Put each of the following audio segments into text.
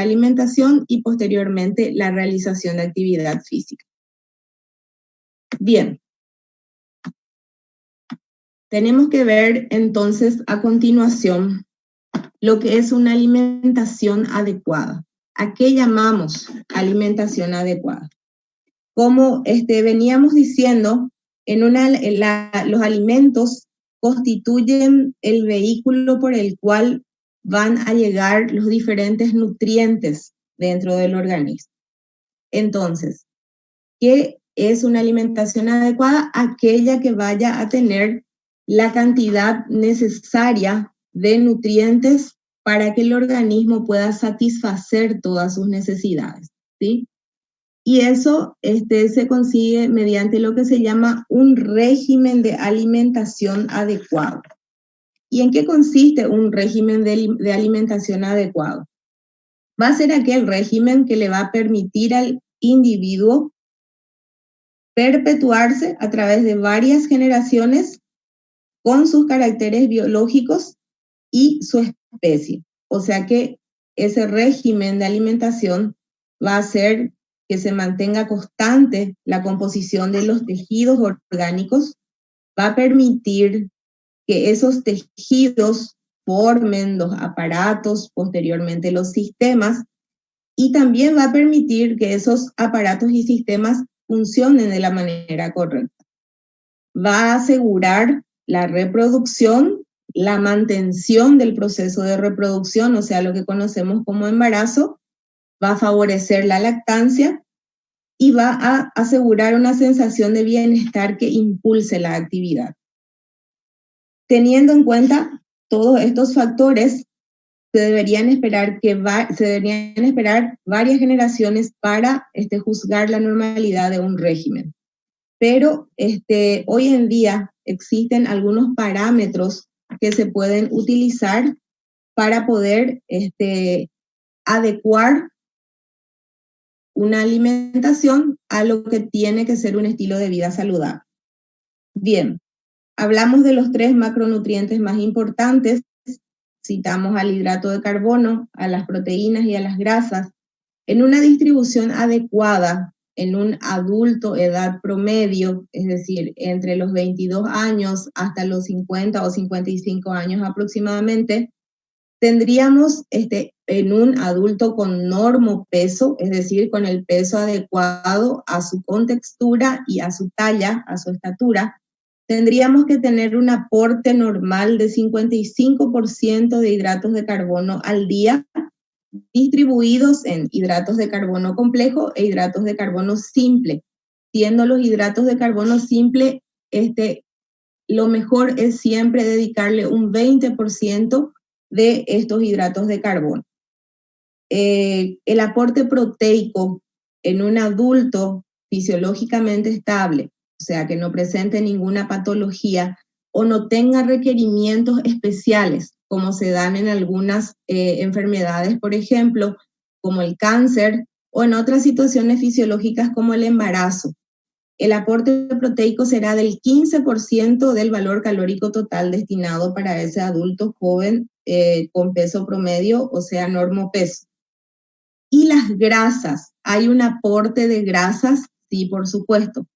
alimentación y posteriormente la realización de actividad física. Bien. Tenemos que ver entonces a continuación lo que es una alimentación adecuada. ¿A qué llamamos alimentación adecuada? Como veníamos diciendo, los alimentos constituyen el vehículo por el cual van a llegar los diferentes nutrientes dentro del organismo. Entonces, ¿qué es una alimentación adecuada? Aquella que vaya a tener la cantidad necesaria de nutrientes para que el organismo pueda satisfacer todas sus necesidades, ¿sí? Y eso se consigue mediante lo que se llama un régimen de alimentación adecuado. ¿Y en qué consiste un régimen de alimentación adecuado? Va a ser aquel régimen que le va a permitir al individuo perpetuarse a través de varias generaciones con sus caracteres biológicos y su especie. O sea que ese régimen de alimentación va a hacer que se mantenga constante la composición de los tejidos orgánicos, va a permitir que esos tejidos formen los aparatos, posteriormente los sistemas, y también va a permitir que esos aparatos y sistemas funcionen de la manera correcta. Va a asegurar la reproducción, la mantención del proceso de reproducción, o sea, lo que conocemos como embarazo, va a favorecer la lactancia y va a asegurar una sensación de bienestar que impulse la actividad. Teniendo en cuenta todos estos factores, se deberían esperar varias generaciones para juzgar la normalidad de un régimen. Pero hoy en día existen algunos parámetros que se pueden utilizar para poder adecuar una alimentación a lo que tiene que ser un estilo de vida saludable. Bien, hablamos de los 3 macronutrientes más importantes. Citamos al hidrato de carbono, a las proteínas y a las grasas. En una distribución adecuada, en un adulto edad promedio, es decir, entre los 22 años hasta los 50 o 55 años aproximadamente, tendríamos en un adulto con normopeso, es decir, con el peso adecuado a su contextura y a su talla, a su estatura, tendríamos que tener un aporte normal de 55% de hidratos de carbono al día, distribuidos en hidratos de carbono complejo e hidratos de carbono simple, siendo los hidratos de carbono simple, lo mejor es siempre dedicarle un 20% de estos hidratos de carbono. El aporte proteico en un adulto fisiológicamente estable, o sea, que no presente ninguna patología o no tenga requerimientos especiales, como se dan en algunas enfermedades, por ejemplo, como el cáncer, o en otras situaciones fisiológicas como el embarazo. El aporte proteico será del 15% del valor calórico total destinado para ese adulto joven con peso promedio, o sea, normopeso. Y las grasas, ¿hay un aporte de grasas? Sí, por supuesto.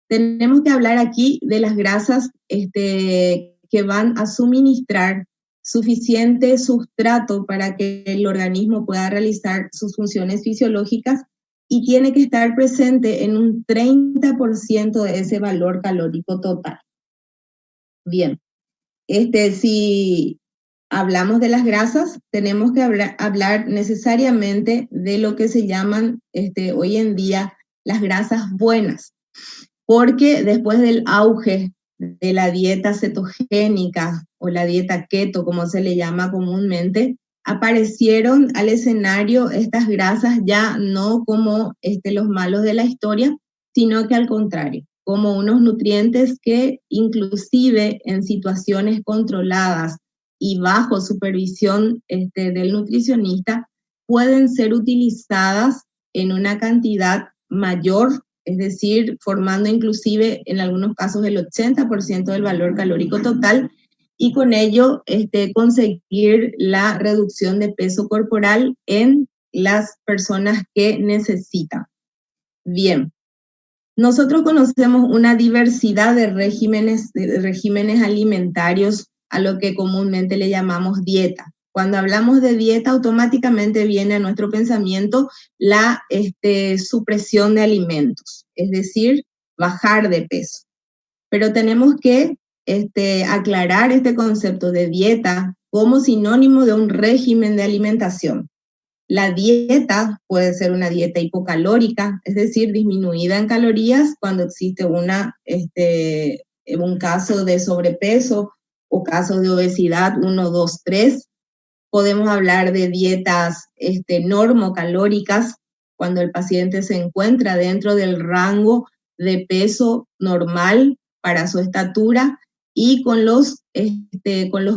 Tenemos que hablar aquí de las grasas que van a suministrar suficiente sustrato para que el organismo pueda realizar sus funciones fisiológicas y tiene que estar presente en un 30% de ese valor calórico total. Bien, si hablamos de las grasas, tenemos que hablar necesariamente de lo que se llaman hoy en día las grasas buenas, porque después del auge de la dieta cetogénica o la dieta keto, como se le llama comúnmente, aparecieron al escenario estas grasas ya no como los malos de la historia, sino que al contrario, como unos nutrientes que inclusive en situaciones controladas y bajo supervisión del nutricionista pueden ser utilizadas en una cantidad mayor, es decir, formando inclusive en algunos casos el 80% del valor calórico total, y con ello conseguir la reducción de peso corporal en las personas que necesitan. Bien, nosotros conocemos una diversidad de regímenes alimentarios a lo que comúnmente le llamamos dieta. Cuando hablamos de dieta, automáticamente viene a nuestro pensamiento la supresión de alimentos, es decir, bajar de peso. Pero tenemos que aclarar este concepto de dieta como sinónimo de un régimen de alimentación. La dieta puede ser una dieta hipocalórica, es decir, disminuida en calorías cuando existe un caso de sobrepeso o casos de obesidad 1, 2, 3. Podemos hablar de dietas normocalóricas cuando el paciente se encuentra dentro del rango de peso normal para su estatura y con los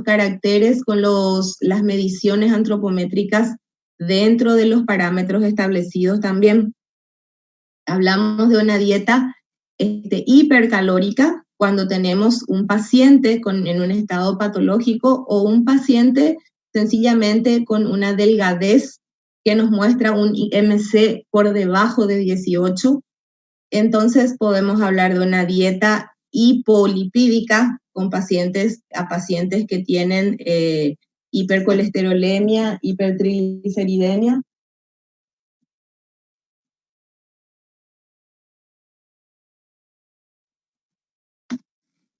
caracteres, con las mediciones antropométricas dentro de los parámetros establecidos también. Hablamos de una dieta hipercalórica cuando tenemos un paciente en un estado patológico o un paciente sencillamente con una delgadez que nos muestra un IMC por debajo de 18. Entonces podemos hablar de una dieta hipolipídica con pacientes que tienen hipercolesterolemia, hipertrigliceridemia.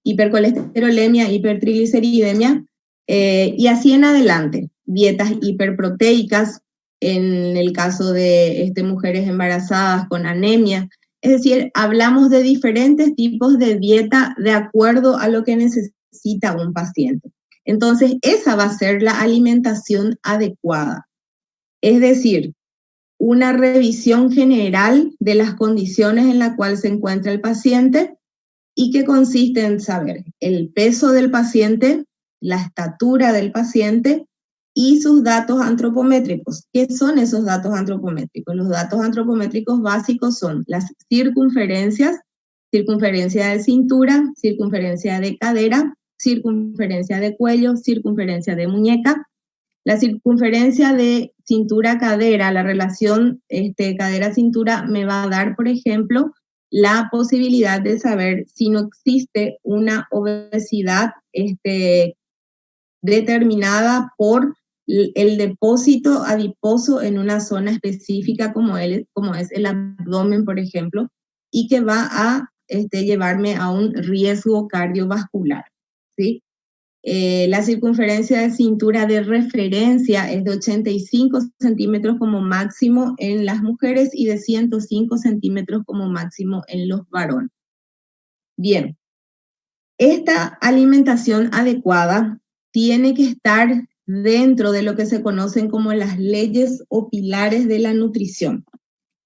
Hipercolesterolemia, hipertrigliceridemia, y así en adelante. Dietas hiperproteicas, en el caso de mujeres embarazadas con anemia. Es decir, hablamos de diferentes tipos de dieta de acuerdo a lo que necesita un paciente. Entonces, esa va a ser la alimentación adecuada. Es decir, una revisión general de las condiciones en las cuales se encuentra el paciente y que consiste en saber el peso del paciente, la estatura del paciente y sus datos antropométricos. ¿Qué son esos datos antropométricos? Los datos antropométricos básicos son las circunferencias, circunferencia de cintura, circunferencia de cadera, circunferencia de cuello, circunferencia de muñeca. La circunferencia de cintura-cadera, la relación cadera-cintura me va a dar, por ejemplo, la posibilidad de saber si no existe una obesidad determinada por el depósito adiposo en una zona específica como es el abdomen, por ejemplo, y que va a llevarme a un riesgo cardiovascular, ¿sí? La circunferencia de cintura de referencia es de 85 centímetros como máximo en las mujeres y de 105 centímetros como máximo en los varones. Bien, esta alimentación adecuada tiene que estar dentro de lo que se conocen como las leyes o pilares de la nutrición.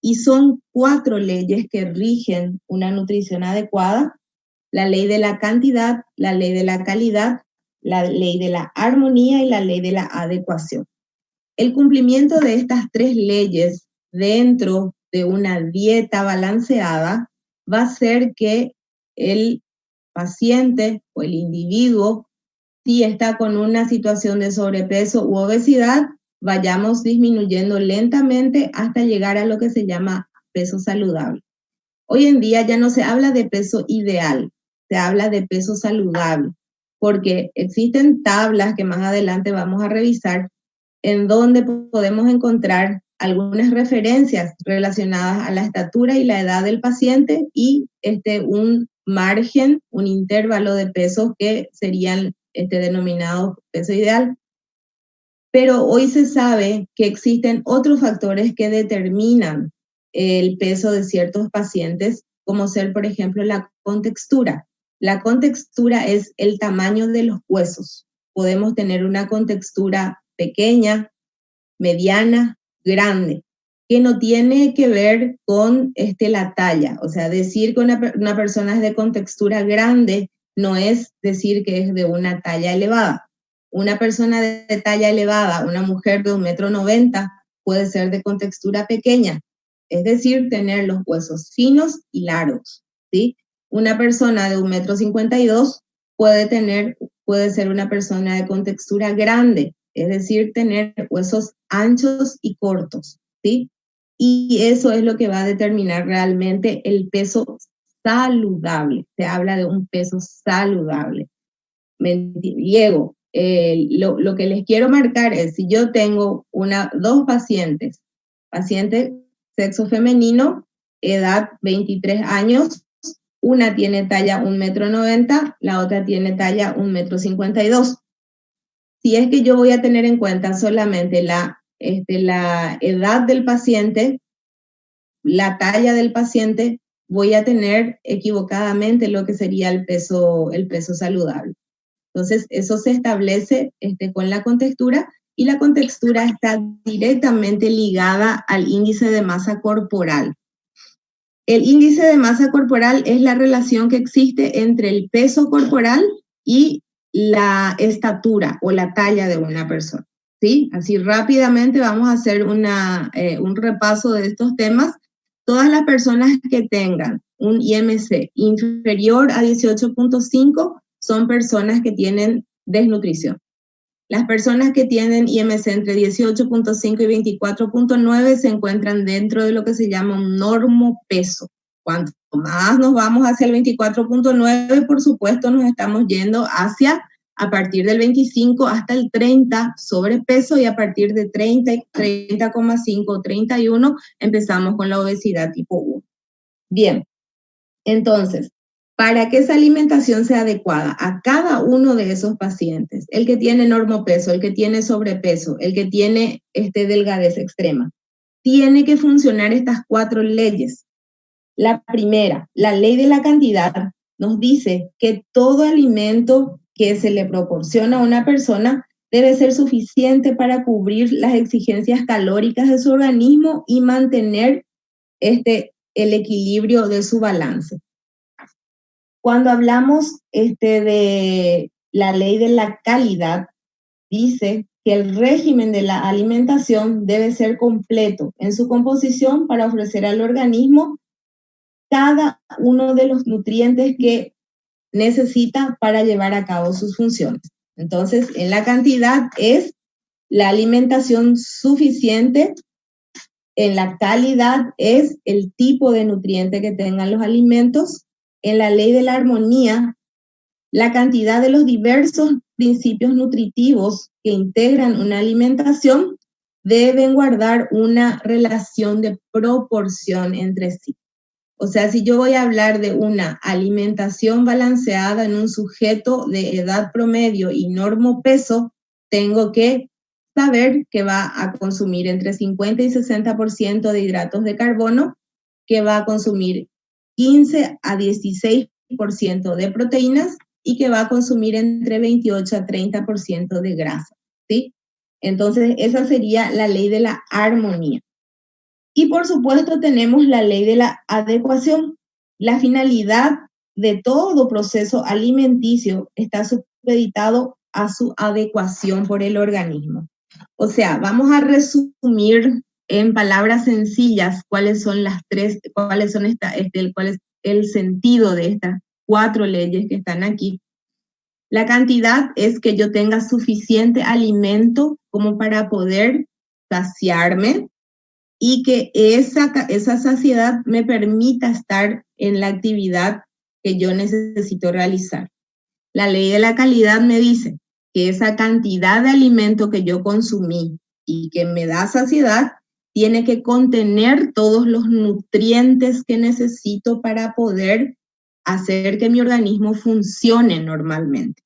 Y son 4 leyes que rigen una nutrición adecuada: la ley de la cantidad, la ley de la calidad, la ley de la armonía y la ley de la adecuación. El cumplimiento de estas 3 leyes dentro de una dieta balanceada va a hacer que el paciente o el individuo, si está con una situación de sobrepeso u obesidad, vayamos disminuyendo lentamente hasta llegar a lo que se llama peso saludable. Hoy en día ya no se habla de peso ideal, se habla de peso saludable, porque existen tablas que más adelante vamos a revisar en donde podemos encontrar algunas referencias relacionadas a la estatura y la edad del paciente y un margen, un intervalo de pesos que serían denominados peso ideal. Pero hoy se sabe que existen otros factores que determinan el peso de ciertos pacientes, como ser, por ejemplo, la contextura. La contextura es el tamaño de los huesos. Podemos tener una contextura pequeña, mediana, grande, que no tiene que ver con la talla. O sea, decir que una persona es de contextura grande no es decir que es de una talla elevada. Una persona de talla elevada, una mujer de 1,90 m, puede ser de contextura pequeña, es decir, tener los huesos finos y largos, ¿sí? Una persona de 1,52 m puede ser una persona de contextura grande, es decir, tener huesos anchos y cortos. ¿sí? Y eso es lo que va a determinar realmente el peso saludable. Se habla de un peso saludable. Diego, lo que les quiero marcar es, si yo tengo dos paciente sexo femenino, edad 23 años, una tiene talla 1,90 m, la otra tiene talla 1,52 m. Si es que yo voy a tener en cuenta solamente la edad del paciente, la talla del paciente, voy a tener equivocadamente lo que sería el peso saludable. Entonces, eso se establece con la contextura, y la contextura está directamente ligada al índice de masa corporal. El índice de masa corporal es la relación que existe entre el peso corporal y la estatura o la talla de una persona, ¿sí? Así rápidamente vamos a hacer un repaso de estos temas. Todas las personas que tengan un IMC inferior a 18.5 son personas que tienen desnutrición. Las personas que tienen IMC entre 18.5 y 24.9 se encuentran dentro de lo que se llama un normopeso. Cuanto más nos vamos hacia el 24.9, por supuesto, nos estamos yendo hacia, a partir del 25 hasta el 30, sobrepeso, y a partir de 30, 30,5, 31, empezamos con la obesidad tipo 1. Bien, entonces, para que esa alimentación sea adecuada a cada uno de esos pacientes, el que tiene normopeso, el que tiene sobrepeso, el que tiene delgadez extrema, tiene que funcionar estas 4 leyes. La primera, la ley de la cantidad, nos dice que todo alimento que se le proporciona a una persona debe ser suficiente para cubrir las exigencias calóricas de su organismo y mantener el equilibrio de su balance. Cuando hablamos de la ley de la calidad, dice que el régimen de la alimentación debe ser completo en su composición para ofrecer al organismo cada uno de los nutrientes que necesita para llevar a cabo sus funciones. Entonces, en la cantidad es la alimentación suficiente, en la calidad es el tipo de nutriente que tengan los alimentos, en la ley de la armonía, la cantidad de los diversos principios nutritivos que integran una alimentación deben guardar una relación de proporción entre sí. O sea, si yo voy a hablar de una alimentación balanceada en un sujeto de edad promedio y normopeso, tengo que saber que va a consumir entre 50 y 60% de hidratos de carbono, que va a consumir 15 a 16% de proteínas y que va a consumir entre 28 a 30% de grasa, ¿sí? Entonces, esa sería la ley de la armonía. Y por supuesto tenemos la ley de la adecuación. La finalidad de todo proceso alimenticio está supeditado a su adecuación por el organismo. O sea, vamos a resumir en palabras sencillas cuál es el sentido de estas 4 leyes que están aquí. La cantidad es que yo tenga suficiente alimento como para poder saciarme y que esa saciedad me permita estar en la actividad que yo necesito realizar. La ley de la calidad me dice que esa cantidad de alimento que yo consumí y que me da saciedad tiene que contener todos los nutrientes que necesito para poder hacer que mi organismo funcione normalmente.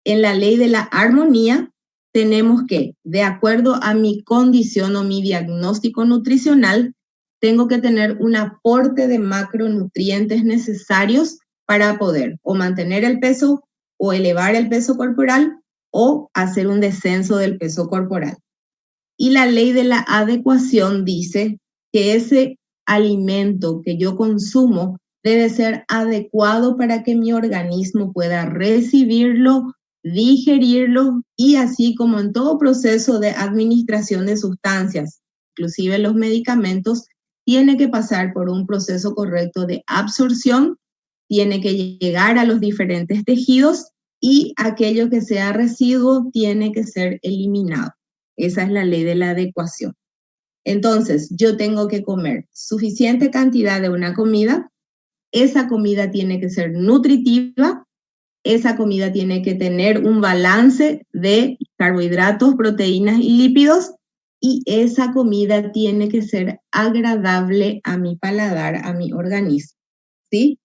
En la ley de la armonía tenemos que, de acuerdo a mi condición o mi diagnóstico nutricional, tengo que tener un aporte de macronutrientes necesarios para poder o mantener el peso o elevar el peso corporal o hacer un descenso del peso corporal. Y la ley de la adecuación dice que ese alimento que yo consumo debe ser adecuado para que mi organismo pueda recibirlo, digerirlo, y así como en todo proceso de administración de sustancias, inclusive los medicamentos, tiene que pasar por un proceso correcto de absorción, tiene que llegar a los diferentes tejidos y aquello que sea residuo tiene que ser eliminado. Esa es la ley de la adecuación. Entonces, yo tengo que comer suficiente cantidad de una comida, esa comida tiene que ser nutritiva, esa comida tiene que tener un balance de carbohidratos, proteínas y lípidos, y esa comida tiene que ser agradable a mi paladar, a mi organismo, ¿sí?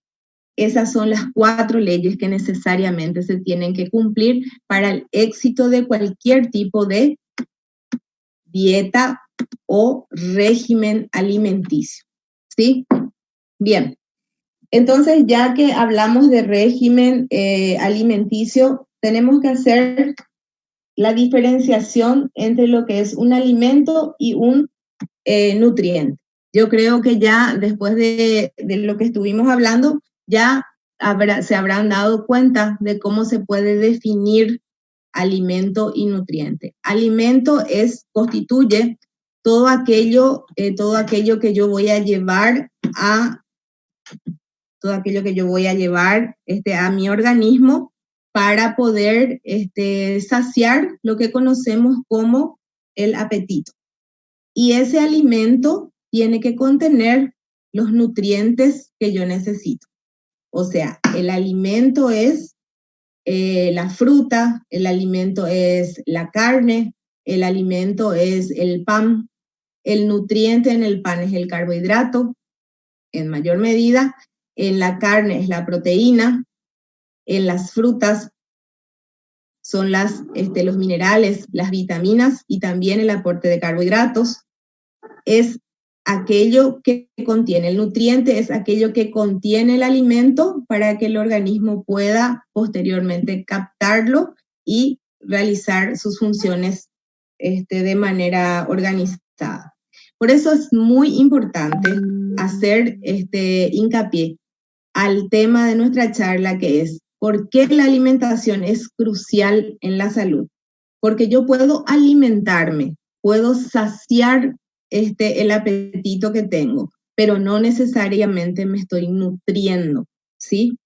Esas son las 4 leyes que necesariamente se tienen que cumplir para el éxito de cualquier tipo de dieta o régimen alimenticio, ¿sí? Bien, entonces ya que hablamos de régimen alimenticio, tenemos que hacer la diferenciación entre lo que es un alimento y un nutriente. Yo creo que ya después de lo que estuvimos hablando, ya se habrán dado cuenta de cómo se puede definir alimento y nutriente. Alimento constituye todo aquello que yo voy a llevar a a mi organismo para poder saciar lo que conocemos como el apetito. Y ese alimento tiene que contener los nutrientes que yo necesito. O sea, el alimento es la fruta, el alimento es la carne, el alimento es el pan, el nutriente en el pan es el carbohidrato, en mayor medida, en la carne es la proteína, en las frutas son los minerales, las vitaminas y también el aporte de carbohidratos. Es aquello que contiene el nutriente, es aquello que contiene el alimento para que el organismo pueda posteriormente captarlo y realizar sus funciones de manera organizada. Por eso es muy importante hacer hincapié al tema de nuestra charla, que es ¿por qué la alimentación es crucial en la salud? Porque yo puedo alimentarme, puedo saciar el apetito que tengo, pero no necesariamente me estoy nutriendo, ¿sí?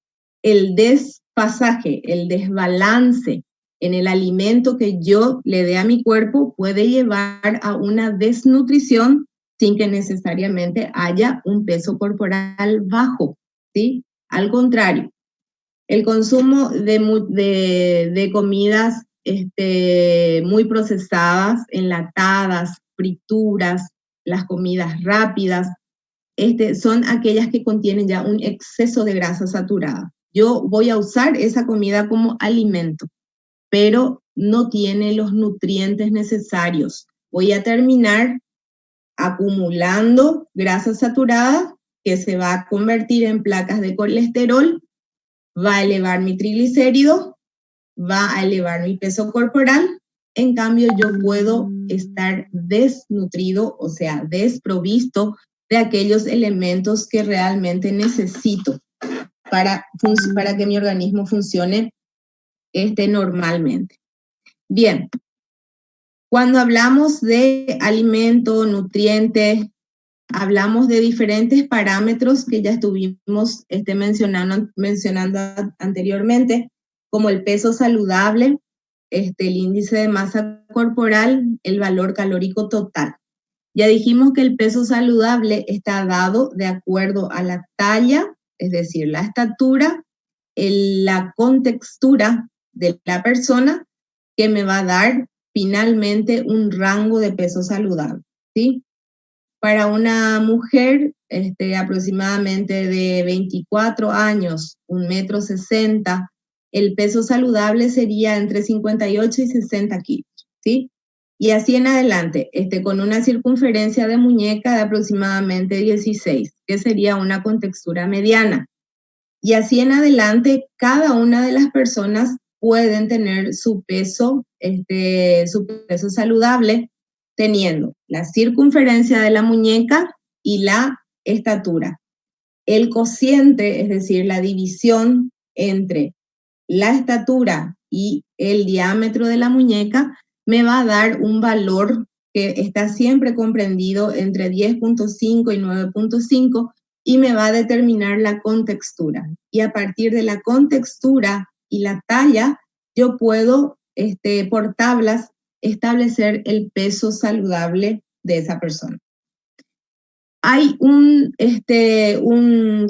El desfasaje, el desbalance en el alimento que yo le dé a mi cuerpo puede llevar a una desnutrición sin que necesariamente haya un peso corporal bajo, ¿sí? Al contrario, el consumo de comidas muy procesadas, enlatadas, frituras, las comidas rápidas, son aquellas que contienen ya un exceso de grasa saturada. Yo voy a usar esa comida como alimento, pero no tiene los nutrientes necesarios. Voy a terminar acumulando grasa saturada que se va a convertir en placas de colesterol, va a elevar mi triglicérido, va a elevar mi peso corporal. En cambio, yo puedo estar desnutrido, o sea, desprovisto de aquellos elementos que realmente necesito para que mi organismo funcione normalmente. Bien, cuando hablamos de alimento, nutrientes, hablamos de diferentes parámetros que ya estuvimos mencionando anteriormente, como el peso saludable, el índice de masa corporal, el valor calórico total. Ya dijimos que el peso saludable está dado de acuerdo a la talla, es decir, la estatura, la contextura de la persona, que me va a dar finalmente un rango de peso saludable, ¿sí? Para una mujer aproximadamente de 24 años, 1,60 m, el peso saludable sería entre 58 y 60 kilos, ¿sí? Y así en adelante, con una circunferencia de muñeca de aproximadamente 16, que sería una contextura mediana. Y así en adelante, cada una de las personas pueden tener su peso saludable, teniendo la circunferencia de la muñeca y la estatura. El cociente, es decir, la división entre la estatura y el diámetro de la muñeca, me va a dar un valor que está siempre comprendido entre 10.5 y 9.5 y me va a determinar la contextura. Y a partir de la contextura y la talla, yo puedo, por tablas, establecer el peso saludable de esa persona. Hay un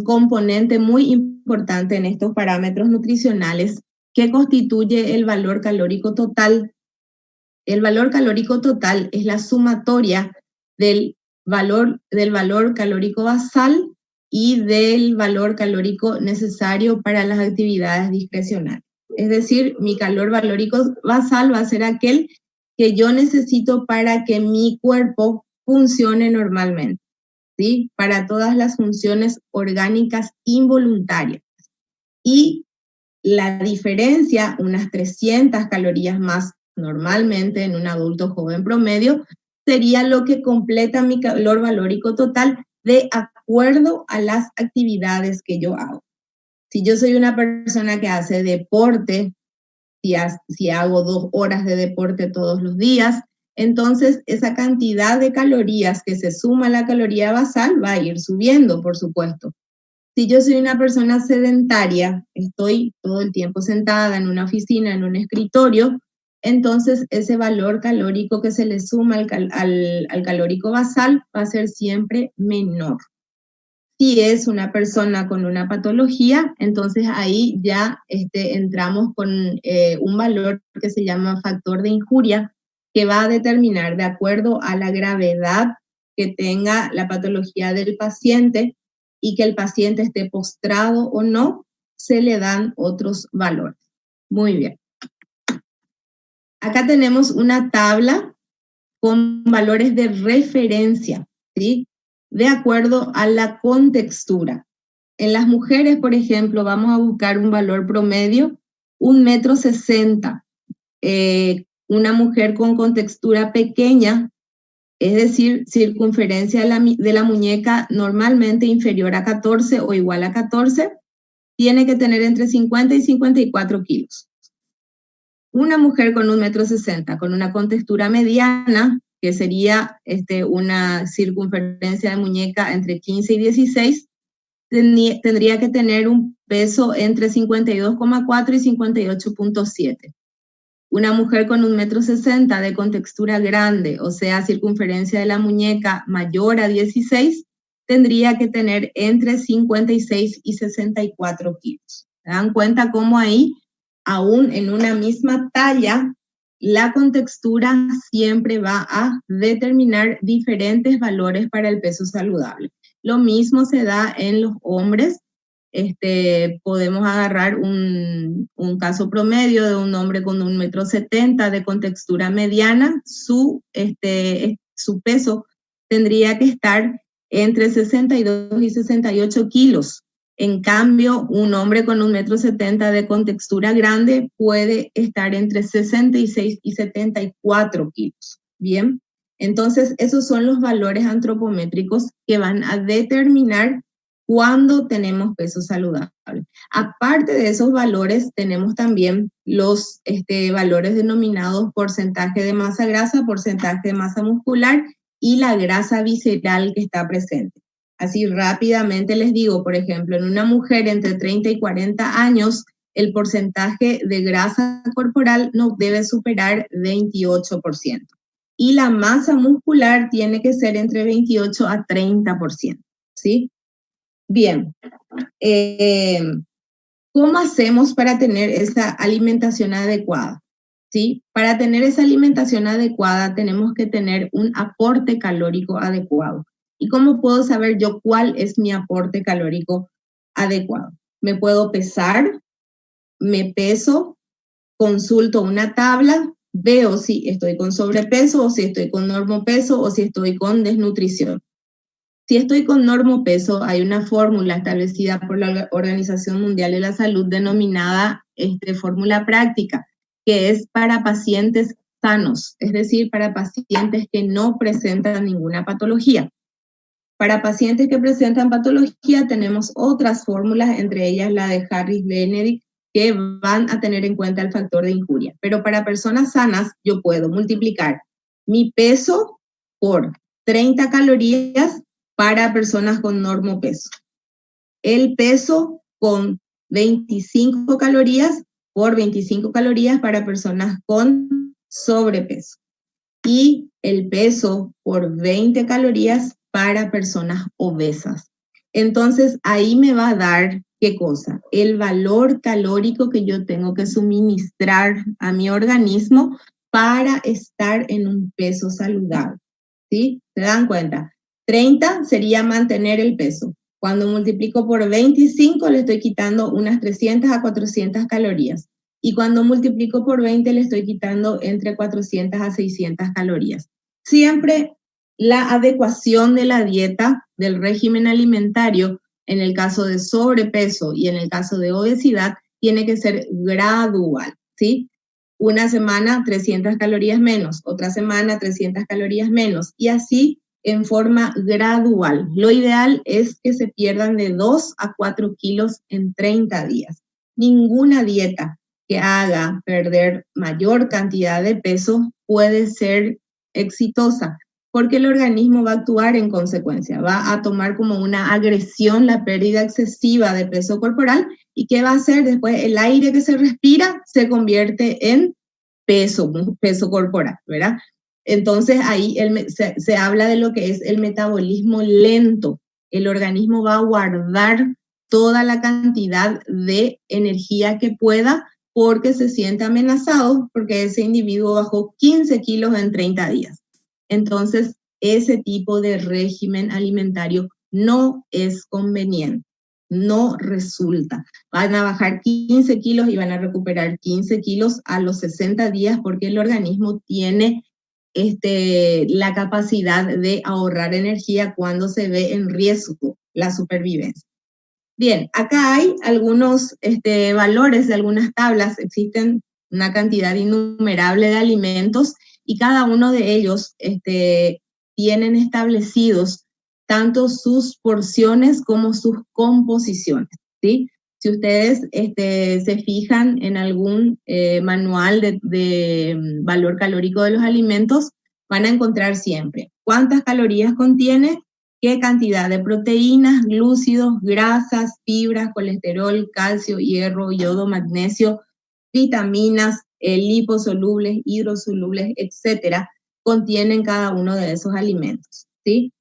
componente muy importante en estos parámetros nutricionales que constituye el valor calórico total. El valor calórico total es la sumatoria del valor calórico basal y del valor calórico necesario para las actividades discrecionales. Es decir, mi calor calórico basal va a ser aquel que yo necesito para que mi cuerpo funcione normalmente, ¿sí? Para todas las funciones orgánicas involuntarias. Y la diferencia, unas 300 calorías más normalmente en un adulto joven promedio, sería lo que completa mi calor calórico total de acuerdo a las actividades que yo hago. Si yo soy una persona que hace deporte, si hago 2 horas de deporte todos los días, entonces esa cantidad de calorías que se suma a la caloría basal va a ir subiendo, por supuesto. Si yo soy una persona sedentaria, estoy todo el tiempo sentada en una oficina, en un escritorio, entonces ese valor calórico que se le suma al calórico basal va a ser siempre menor. Si es una persona con una patología, entonces ahí ya entramos con un valor que se llama factor de injuria, que va a determinar de acuerdo a la gravedad que tenga la patología del paciente y que el paciente esté postrado o no, se le dan otros valores. Muy bien. Acá tenemos una tabla con valores de referencia, ¿sí? De acuerdo a la contextura. En las mujeres, por ejemplo, vamos a buscar un valor promedio, 1,60 m. Una mujer con contextura pequeña, es decir, circunferencia de la muñeca normalmente inferior a 14 o igual a 14, tiene que tener entre 50 y 54 kilos. Una mujer con 1,60 m, con una contextura mediana, que sería una circunferencia de muñeca entre 15 y 16, tendría que tener un peso entre 52,4 y 58,7. Una mujer con 1,60 m de contextura grande, o sea, circunferencia de la muñeca mayor a 16, tendría que tener entre 56 y 64 kilos. ¿Se dan cuenta cómo ahí, aún en una misma talla, la contextura siempre va a determinar diferentes valores para el peso saludable? Lo mismo se da en los hombres. Podemos agarrar un caso promedio de un hombre con 1,70 m de contextura mediana, su peso tendría que estar entre 62 y 68 kilos. En cambio, un hombre con 1,70 m de contextura grande puede estar entre 66 y 74 kilos. Bien, entonces esos son los valores antropométricos que van a determinar cuando tenemos peso saludable. Aparte de esos valores, tenemos también los valores denominados porcentaje de masa grasa, porcentaje de masa muscular y la grasa visceral que está presente. Así rápidamente les digo, por ejemplo, en una mujer entre 30 y 40 años, el porcentaje de grasa corporal no debe superar 28%. Y la masa muscular tiene que ser entre 28 a 30%, ¿sí? Bien, ¿cómo hacemos para tener esa alimentación adecuada? ¿Sí? Para tener esa alimentación adecuada tenemos que tener un aporte calórico adecuado. ¿Y cómo puedo saber yo cuál es mi aporte calórico adecuado? Me puedo pesar, me peso, consulto una tabla, veo si estoy con sobrepeso o si estoy con normopeso o si estoy con desnutrición. Si estoy con normopeso, hay una fórmula establecida por la Organización Mundial de la Salud denominada fórmula práctica, que es para pacientes sanos, es decir, para pacientes que no presentan ninguna patología. Para pacientes que presentan patología tenemos otras fórmulas, entre ellas la de Harris-Benedict, que van a tener en cuenta el factor de injuria. Pero para personas sanas yo puedo multiplicar mi peso por 30 calorías para personas con normopeso. El peso con 25 calorías por 25 calorías para personas con sobrepeso. y el peso por 20 calorías para personas obesas. Entonces ahí me va a dar, ¿qué cosa? El valor calórico que yo tengo que suministrar a mi organismo para estar en un peso saludable. ¿Sí? ¿Se dan cuenta? 30 sería mantener el peso. Cuando multiplico por 25 le estoy quitando unas 300 a 400 calorías. Y cuando multiplico por 20 le estoy quitando entre 400 a 600 calorías. Siempre la adecuación de la dieta, del régimen alimentario, en el caso de sobrepeso y en el caso de obesidad, tiene que ser gradual, ¿sí? Una semana 300 calorías menos, otra semana 300 calorías menos, y así en forma gradual. Lo ideal es que se pierdan de 2 a 4 kilos en 30 días. Ninguna dieta que haga perder mayor cantidad de peso puede ser exitosa, porque el organismo va a actuar en consecuencia, va a tomar como una agresión la pérdida excesiva de peso corporal. ¿Y qué va a hacer después? El aire que se respira se convierte en peso corporal, ¿verdad? Entonces ahí se habla de lo que es el metabolismo lento. El organismo va a guardar toda la cantidad de energía que pueda porque se siente amenazado porque ese individuo bajó 15 kilos en 30 días. Entonces, ese tipo de régimen alimentario no es conveniente, no resulta. Van a bajar 15 kilos y van a recuperar 15 kilos a los 60 días porque el organismo tiene la capacidad de ahorrar energía cuando se ve en riesgo la supervivencia. Bien, acá hay algunos valores de algunas tablas, existen una cantidad innumerable de alimentos y cada uno de ellos tienen establecidos tanto sus porciones como sus composiciones, ¿sí? Si ustedes se fijan en algún manual de valor calórico de los alimentos, van a encontrar siempre cuántas calorías contiene, qué cantidad de proteínas, glúcidos, grasas, fibras, colesterol, calcio, hierro, yodo, magnesio, vitaminas, liposolubles, hidrosolubles, etcétera, contienen cada uno de esos alimentos, ¿sí?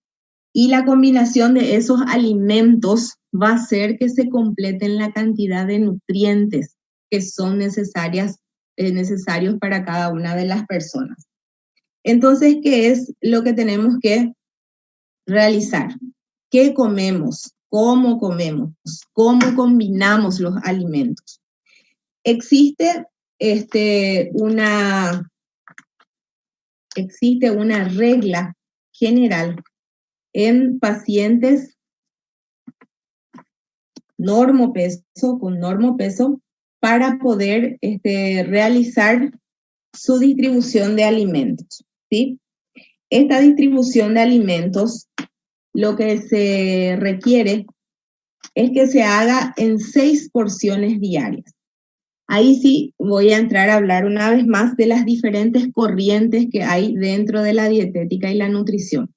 Y la combinación de esos alimentos va a hacer que se completen la cantidad de nutrientes que son necesarios para cada una de las personas. Entonces, ¿qué es lo que tenemos que realizar? ¿Qué comemos? ¿Cómo comemos? ¿Cómo combinamos los alimentos? Existe una regla general en pacientes con normopeso para poder realizar su distribución de alimentos, ¿sí? Esta distribución de alimentos, lo que se requiere es que se haga en 6 porciones diarias. Ahí sí voy a entrar a hablar una vez más de las diferentes corrientes que hay dentro de la dietética y la nutrición.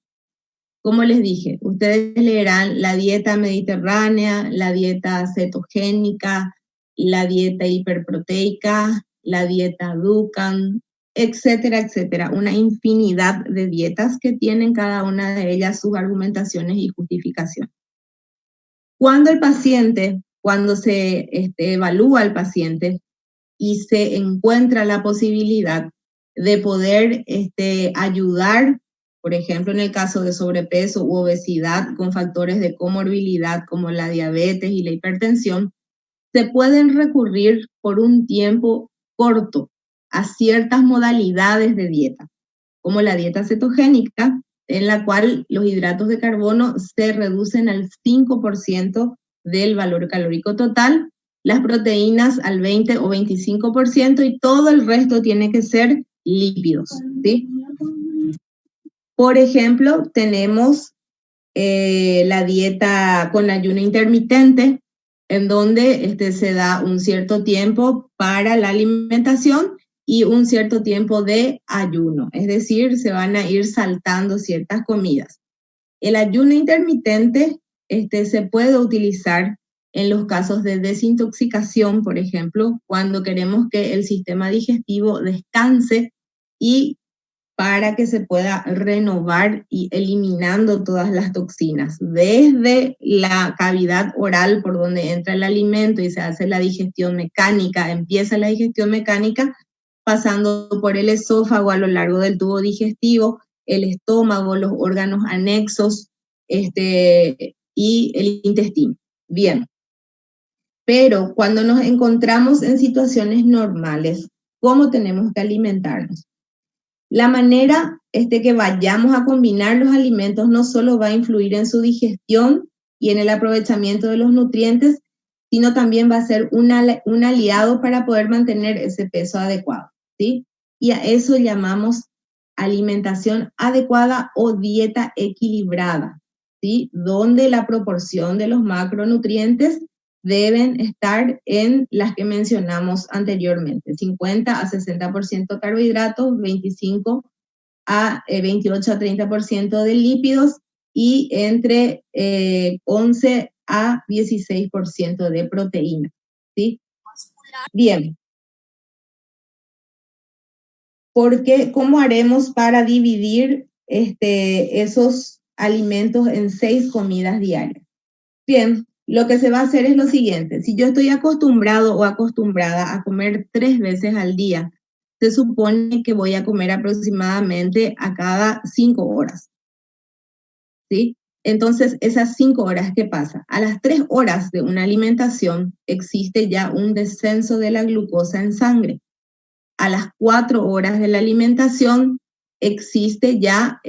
Como les dije, ustedes leerán la dieta mediterránea, la dieta cetogénica, la dieta hiperproteica, la dieta Dukan, etcétera, etcétera. Una infinidad de dietas que tienen cada una de ellas sus argumentaciones y justificaciones. Cuando se evalúa al paciente y se encuentra la posibilidad de poder ayudar, por ejemplo, en el caso de sobrepeso u obesidad con factores de comorbilidad como la diabetes y la hipertensión, se pueden recurrir por un tiempo corto a ciertas modalidades de dieta, como la dieta cetogénica, en la cual los hidratos de carbono se reducen al 5% del valor calórico total, las proteínas al 20 o 25% y todo el resto tiene que ser lípidos, ¿sí? Por ejemplo, tenemos la dieta con ayuno intermitente, en donde se da un cierto tiempo para la alimentación y un cierto tiempo de ayuno, es decir, se van a ir saltando ciertas comidas. El ayuno intermitente se puede utilizar en los casos de desintoxicación, por ejemplo, cuando queremos que el sistema digestivo descanse y para que se pueda renovar y eliminando todas las toxinas, desde la cavidad oral por donde entra el alimento y se hace la digestión mecánica, empieza la digestión mecánica, pasando por el esófago a lo largo del tubo digestivo, el estómago, los órganos anexos y el intestino. Bien, pero cuando nos encontramos en situaciones normales, ¿cómo tenemos que alimentarnos? La manera que vayamos a combinar los alimentos no solo va a influir en su digestión y en el aprovechamiento de los nutrientes, sino también va a ser un aliado para poder mantener ese peso adecuado, ¿sí? Y a eso llamamos alimentación adecuada o dieta equilibrada, ¿sí? Donde la proporción de los macronutrientes deben estar en las que mencionamos anteriormente, 50 a 60% carbohidratos, 28 a 30% de lípidos y entre 11 a 16% de proteína, ¿sí? Bien. ¿Cómo haremos para dividir esos alimentos en 6 comidas diarias? Bien, lo que se va a hacer es lo siguiente. Si yo estoy acostumbrado o acostumbrada a comer 3 veces al día, se supone que voy a comer aproximadamente a cada 5 horas, ¿sí? Entonces, esas 5 horas, ¿qué pasa? A las 3 horas de una alimentación existe ya un descenso de la glucosa en sangre. A las 4 horas de la alimentación existe ya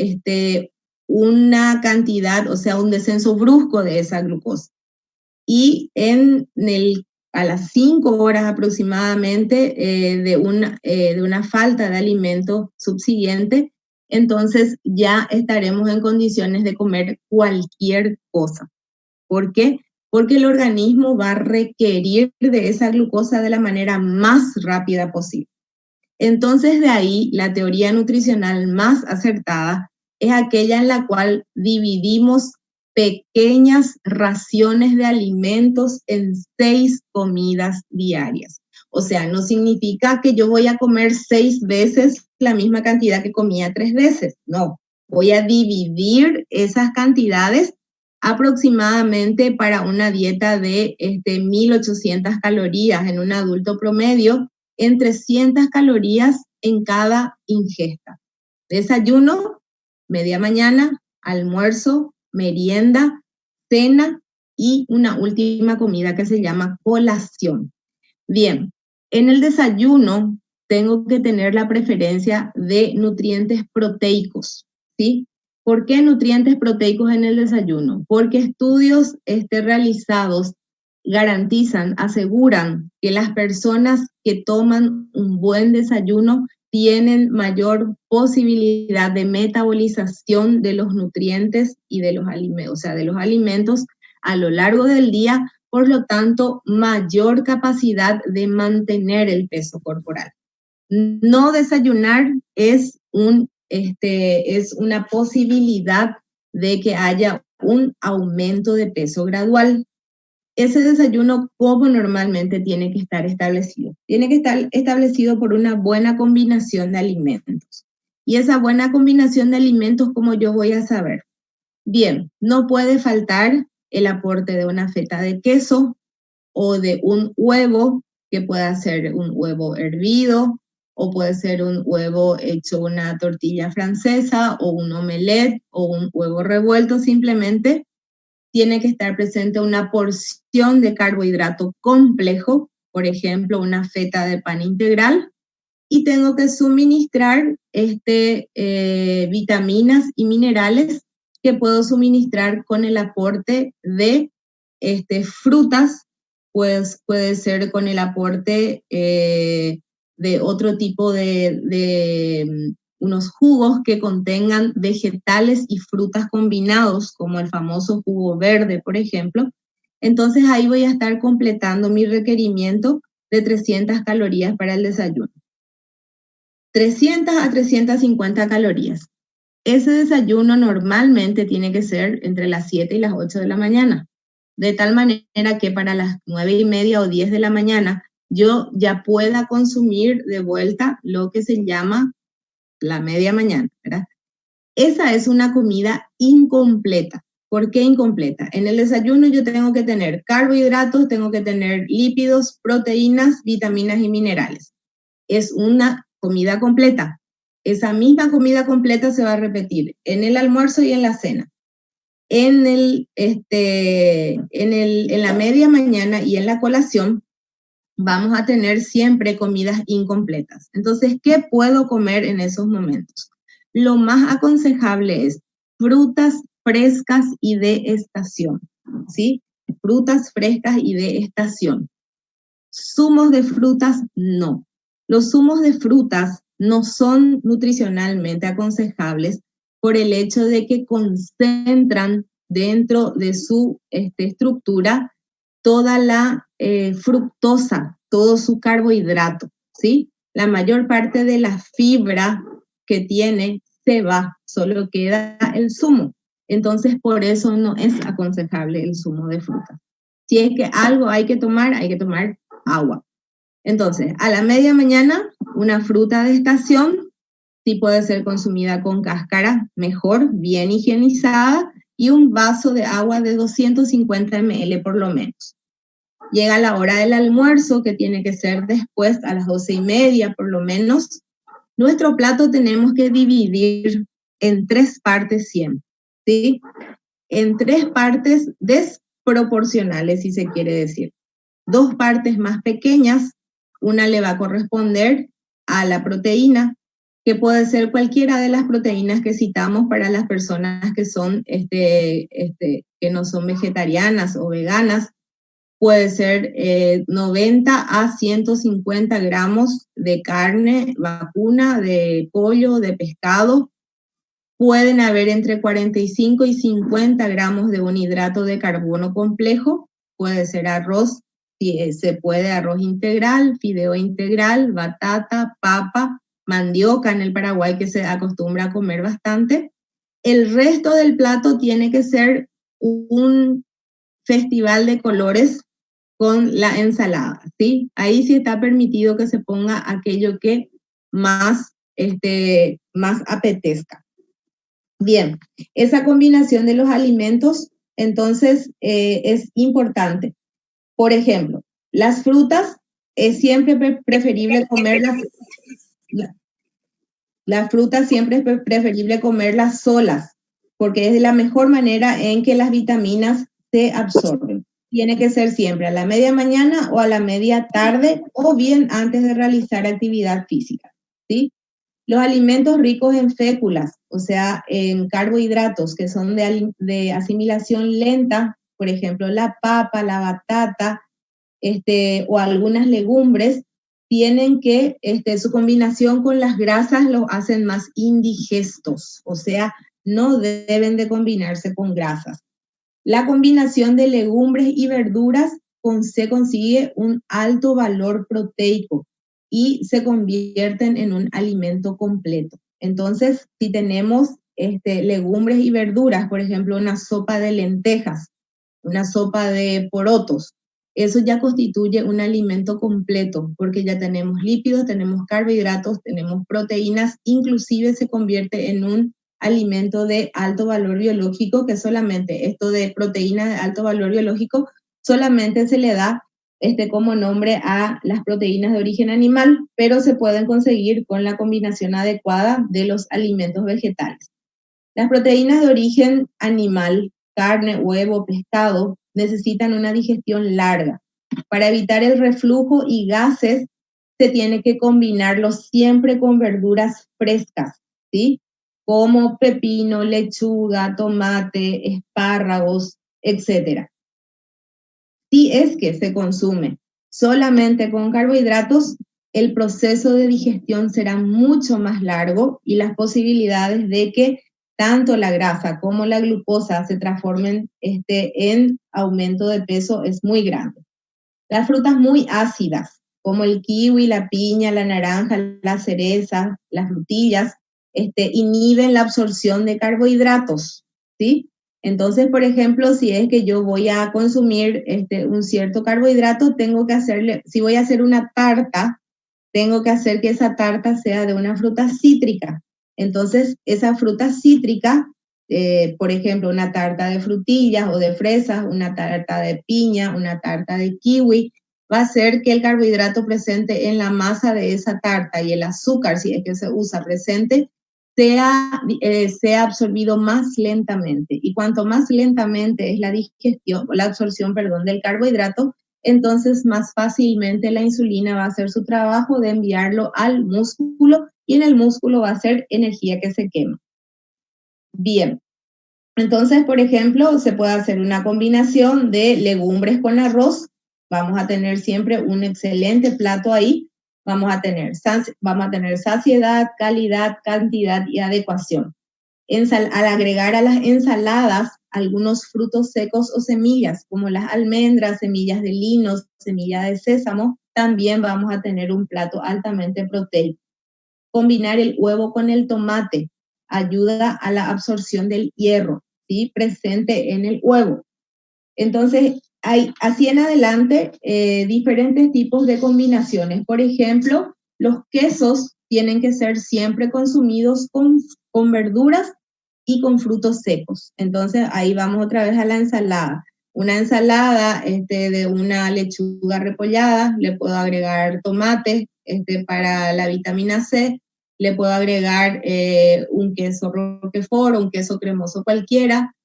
una cantidad, o sea, un descenso brusco de esa glucosa. Y a las 5 horas aproximadamente de una falta de alimento subsiguiente, entonces ya estaremos en condiciones de comer cualquier cosa. ¿Por qué? Porque el organismo va a requerir de esa glucosa de la manera más rápida posible. Entonces, de ahí, la teoría nutricional más acertada es aquella en la cual dividimos pequeñas raciones de alimentos en 6 comidas diarias. O sea, no significa que yo voy a comer 6 veces la misma cantidad que comía 3 veces. No, voy a dividir esas cantidades aproximadamente para una dieta de 1.800 calorías en un adulto promedio, en 300 calorías en cada ingesta. Desayuno, media mañana, almuerzo, merienda, cena y una última comida que se llama colación. Bien, en el desayuno tengo que tener la preferencia de nutrientes proteicos, ¿sí? ¿Por qué nutrientes proteicos en el desayuno? Porque estudios realizados garantizan, aseguran que las personas que toman un buen desayuno tienen mayor posibilidad de metabolización de los nutrientes y de los alimentos, o sea, de los alimentos a lo largo del día, por lo tanto, mayor capacidad de mantener el peso corporal. No desayunar es una posibilidad de que haya un aumento de peso gradual. Ese desayuno, ¿cómo normalmente tiene que estar establecido? Tiene que estar establecido por una buena combinación de alimentos. Y esa buena combinación de alimentos, ¿cómo yo voy a saber? Bien, no puede faltar el aporte de una feta de queso o de un huevo, que pueda ser un huevo hervido o puede ser un huevo hecho una tortilla francesa o un omelette o un huevo revuelto simplemente. Tiene que estar presente una porción de carbohidrato complejo, por ejemplo, una feta de pan integral, y tengo que suministrar vitaminas y minerales que puedo suministrar con el aporte de frutas, pues puede ser con el aporte de otro tipo de unos jugos que contengan vegetales y frutas combinados, como el famoso jugo verde, por ejemplo. Entonces ahí voy a estar completando mi requerimiento de 300 calorías para el desayuno. 300 a 350 calorías. Ese desayuno normalmente tiene que ser entre las 7 y las 8 de la mañana, de tal manera que para las 9:30 o 10 de la mañana yo ya pueda consumir de vuelta lo que se llama la media mañana, ¿verdad? Esa es una comida incompleta. ¿Por qué incompleta? En el desayuno yo tengo que tener carbohidratos, tengo que tener lípidos, proteínas, vitaminas y minerales. Es una comida completa. Esa misma comida completa se va a repetir en el almuerzo y en la cena. En la media mañana y en la colación vamos a tener siempre comidas incompletas. Entonces, ¿qué puedo comer en esos momentos? Lo más aconsejable es frutas frescas y de estación, ¿sí? Frutas frescas y de estación. Zumos de frutas, no. Los zumos de frutas no son nutricionalmente aconsejables por el hecho de que concentran dentro de su estructura toda la fructosa, todo su carbohidrato, ¿sí? La mayor parte de la fibra que tiene se va, solo queda el zumo. Entonces, por eso no es aconsejable el zumo de fruta. Si es que algo hay que tomar agua. Entonces, a la media mañana, una fruta de estación, sí puede ser consumida con cáscara, mejor, bien higienizada, y un vaso de agua de 250 ml por lo menos. Llega la hora del almuerzo, que tiene que ser después a las 12:30 por lo menos. Nuestro plato tenemos que dividir en 3 partes siempre, ¿sí? En 3 partes desproporcionales, si se quiere decir. 2 partes más pequeñas, una le va a corresponder a la proteína, que puede ser cualquiera de las proteínas que citamos para las personas que son que no son vegetarianas o veganas. Puede ser 90 a 150 gramos de carne vacuna, de pollo, de pescado. Pueden haber entre 45 y 50 gramos de un hidrato de carbono complejo. Puede ser arroz, se puede arroz integral, fideo integral, batata, papa, mandioca en el Paraguay, que se acostumbra a comer bastante. El resto del plato tiene que ser un festival de colores con la ensalada, ¿sí? Ahí sí está permitido que se ponga aquello que más apetezca. Bien, esa combinación de los alimentos, entonces, es importante. Por ejemplo, las frutas, es siempre preferible comerlas, las frutas siempre es preferible comerlas solas, porque es la mejor manera en que las vitaminas se absorben. Tiene que ser siempre a la media mañana o a la media tarde o bien antes de realizar actividad física, ¿sí? Los alimentos ricos en féculas, o sea, en carbohidratos que son de asimilación lenta, por ejemplo, la papa, la batata, o algunas legumbres, tienen que, su combinación con las grasas los hacen más indigestos, o sea, no deben de combinarse con grasas. La combinación de legumbres y verduras se consigue un alto valor proteico y se convierten en un alimento completo. Entonces, si tenemos legumbres y verduras, por ejemplo, una sopa de lentejas, una sopa de porotos, eso ya constituye un alimento completo, porque ya tenemos lípidos, tenemos carbohidratos, tenemos proteínas, inclusive se convierte en un alimento de alto valor biológico, que solamente esto de proteína de alto valor biológico solamente se le da como nombre a las proteínas de origen animal, pero se pueden conseguir con la combinación adecuada de los alimentos vegetales. Las proteínas de origen animal, carne, huevo, pescado, necesitan una digestión larga. Para evitar el reflujo y gases, se tiene que combinarlos siempre con verduras frescas, ¿sí? Como pepino, lechuga, tomate, espárragos, etc. Si es que se consume solamente con carbohidratos, el proceso de digestión será mucho más largo y las posibilidades de que tanto la grasa como la glucosa se transformen en aumento de peso es muy grande. Las frutas muy ácidas, como el kiwi, la piña, la naranja, la cereza, las frutillas, inhiben la absorción de carbohidratos, ¿sí? Entonces, por ejemplo, si es que yo voy a consumir un cierto carbohidrato, tengo que hacerle, si voy a hacer una tarta, tengo que hacer que esa tarta sea de una fruta cítrica, Entonces, esa fruta cítrica, por ejemplo, una tarta de frutillas o de fresas, una tarta de piña, una tarta de kiwi, va a hacer que el carbohidrato presente en la masa de esa tarta y el azúcar, si es que se usa presente, sea absorbido más lentamente. Y cuanto más lentamente es la digestión, la absorción, perdón, del carbohidrato, entonces más fácilmente la insulina va a hacer su trabajo de enviarlo al músculo y en el músculo va a ser energía que se quema. Bien, entonces, por ejemplo, se puede hacer una combinación de legumbres con arroz. Vamos a tener siempre un excelente plato ahí. Vamos a tener saciedad, calidad, cantidad y adecuación. Al agregar a las ensaladas algunos frutos secos o semillas, como las almendras, semillas de lino, semillas de sésamo, también vamos a tener un plato altamente proteico. Combinar el huevo con el tomate ayuda a la absorción del hierro, ¿sí? Presente en el huevo. Entonces, hay así en adelante diferentes tipos de combinaciones. Por ejemplo, los quesos tienen que ser siempre consumidos con verduras y con frutos secos. Entonces, ahí vamos otra vez a la ensalada. Una ensalada de una lechuga repollada, le puedo agregar tomate para la vitamina C, le puedo agregar un queso roquefort o un queso cremoso cualquiera,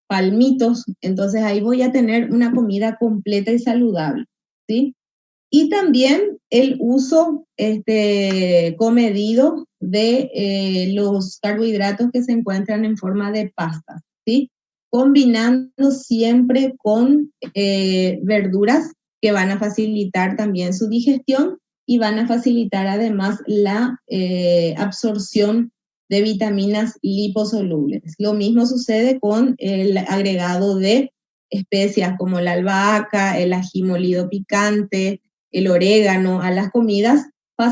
palmitos, entonces ahí voy a tener una comida completa y saludable, ¿sí? Y también el uso comedido de los carbohidratos que se encuentran en forma de pasta, ¿sí? Combinando siempre con verduras que van a facilitar también su digestión y van a facilitar además la absorción de vitaminas liposolubles. Lo mismo sucede con el agregado de especias como la albahaca, el ají molido picante, el orégano a las comidas, van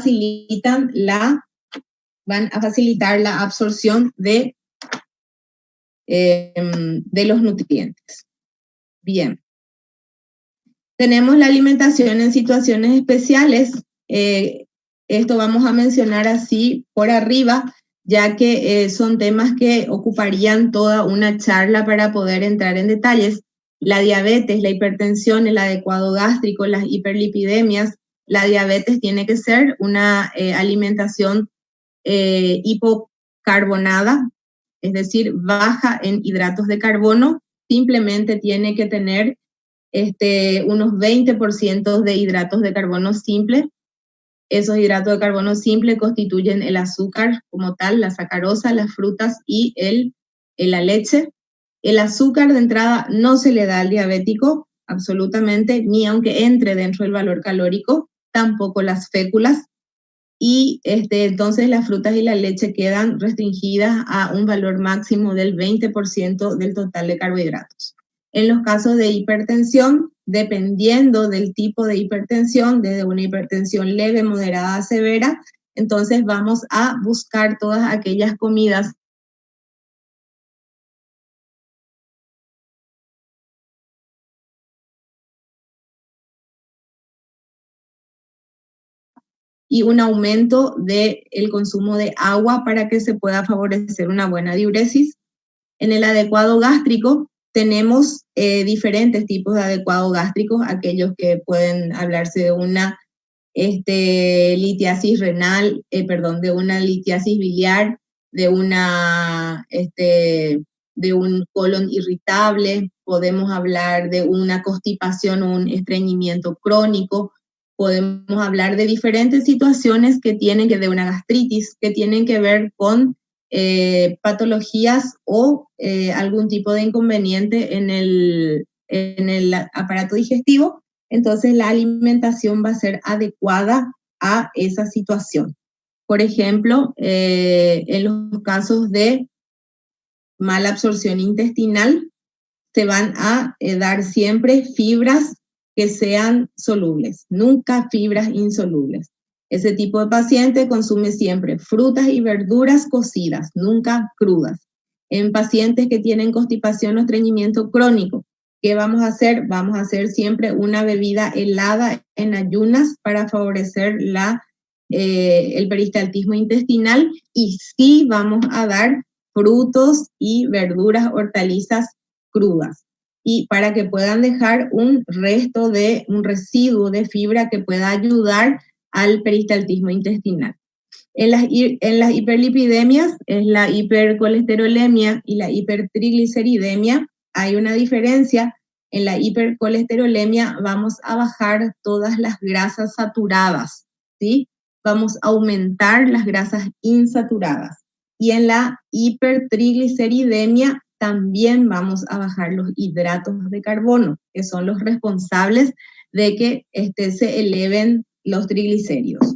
a facilitar la absorción de los nutrientes. Bien. Tenemos la alimentación en situaciones especiales. Esto vamos a mencionar así por arriba, ya que son temas que ocuparían toda una charla para poder entrar en detalles. La diabetes, la hipertensión, el adecuado gástrico, las hiperlipidemias. La diabetes tiene que ser una alimentación hipocarbonada, es decir, baja en hidratos de carbono. Simplemente tiene que tener unos 20% de hidratos de carbono simple. Esos hidratos de carbono simple constituyen el azúcar como tal, la sacarosa, las frutas y la leche. El azúcar de entrada no se le da al diabético, absolutamente, ni aunque entre dentro del valor calórico, tampoco las féculas. Y entonces las frutas y la leche quedan restringidas a un valor máximo del 20% del total de carbohidratos. En los casos de hipertensión, dependiendo del tipo de hipertensión, desde una hipertensión leve, moderada, severa, entonces vamos a buscar todas aquellas comidas y un aumento del consumo de agua para que se pueda favorecer una buena diuresis. En el adecuado gástrico tenemos diferentes tipos de adecuado gástricos, aquellos que pueden hablarse de una litiasis renal, de una litiasis biliar, de un colon irritable, podemos hablar de una constipación o un estreñimiento crónico, podemos hablar de diferentes situaciones que tienen que, de una gastritis, que tienen que ver con patologías o algún tipo de inconveniente en el aparato digestivo. Entonces la alimentación va a ser adecuada a esa situación. Por ejemplo, en los casos de mala absorción intestinal, se van a dar siempre fibras que sean solubles, nunca fibras insolubles. Ese tipo de paciente consume siempre frutas y verduras cocidas, nunca crudas. En pacientes que tienen constipación o estreñimiento crónico, ¿qué vamos a hacer? Vamos a hacer siempre una bebida helada en ayunas para favorecer la el peristaltismo intestinal, y sí vamos a dar frutos y verduras, hortalizas crudas, y para que puedan dejar un residuo de fibra que pueda ayudar al peristaltismo intestinal. En las hiperlipidemias, es la hipercolesterolemia y la hipertrigliceridemia, hay una diferencia. En la hipercolesterolemia vamos a bajar todas las grasas saturadas, ¿sí? Vamos a aumentar las grasas insaturadas. Y en la hipertrigliceridemia también vamos a bajar los hidratos de carbono, que son los responsables de que se eleven los triglicéridos.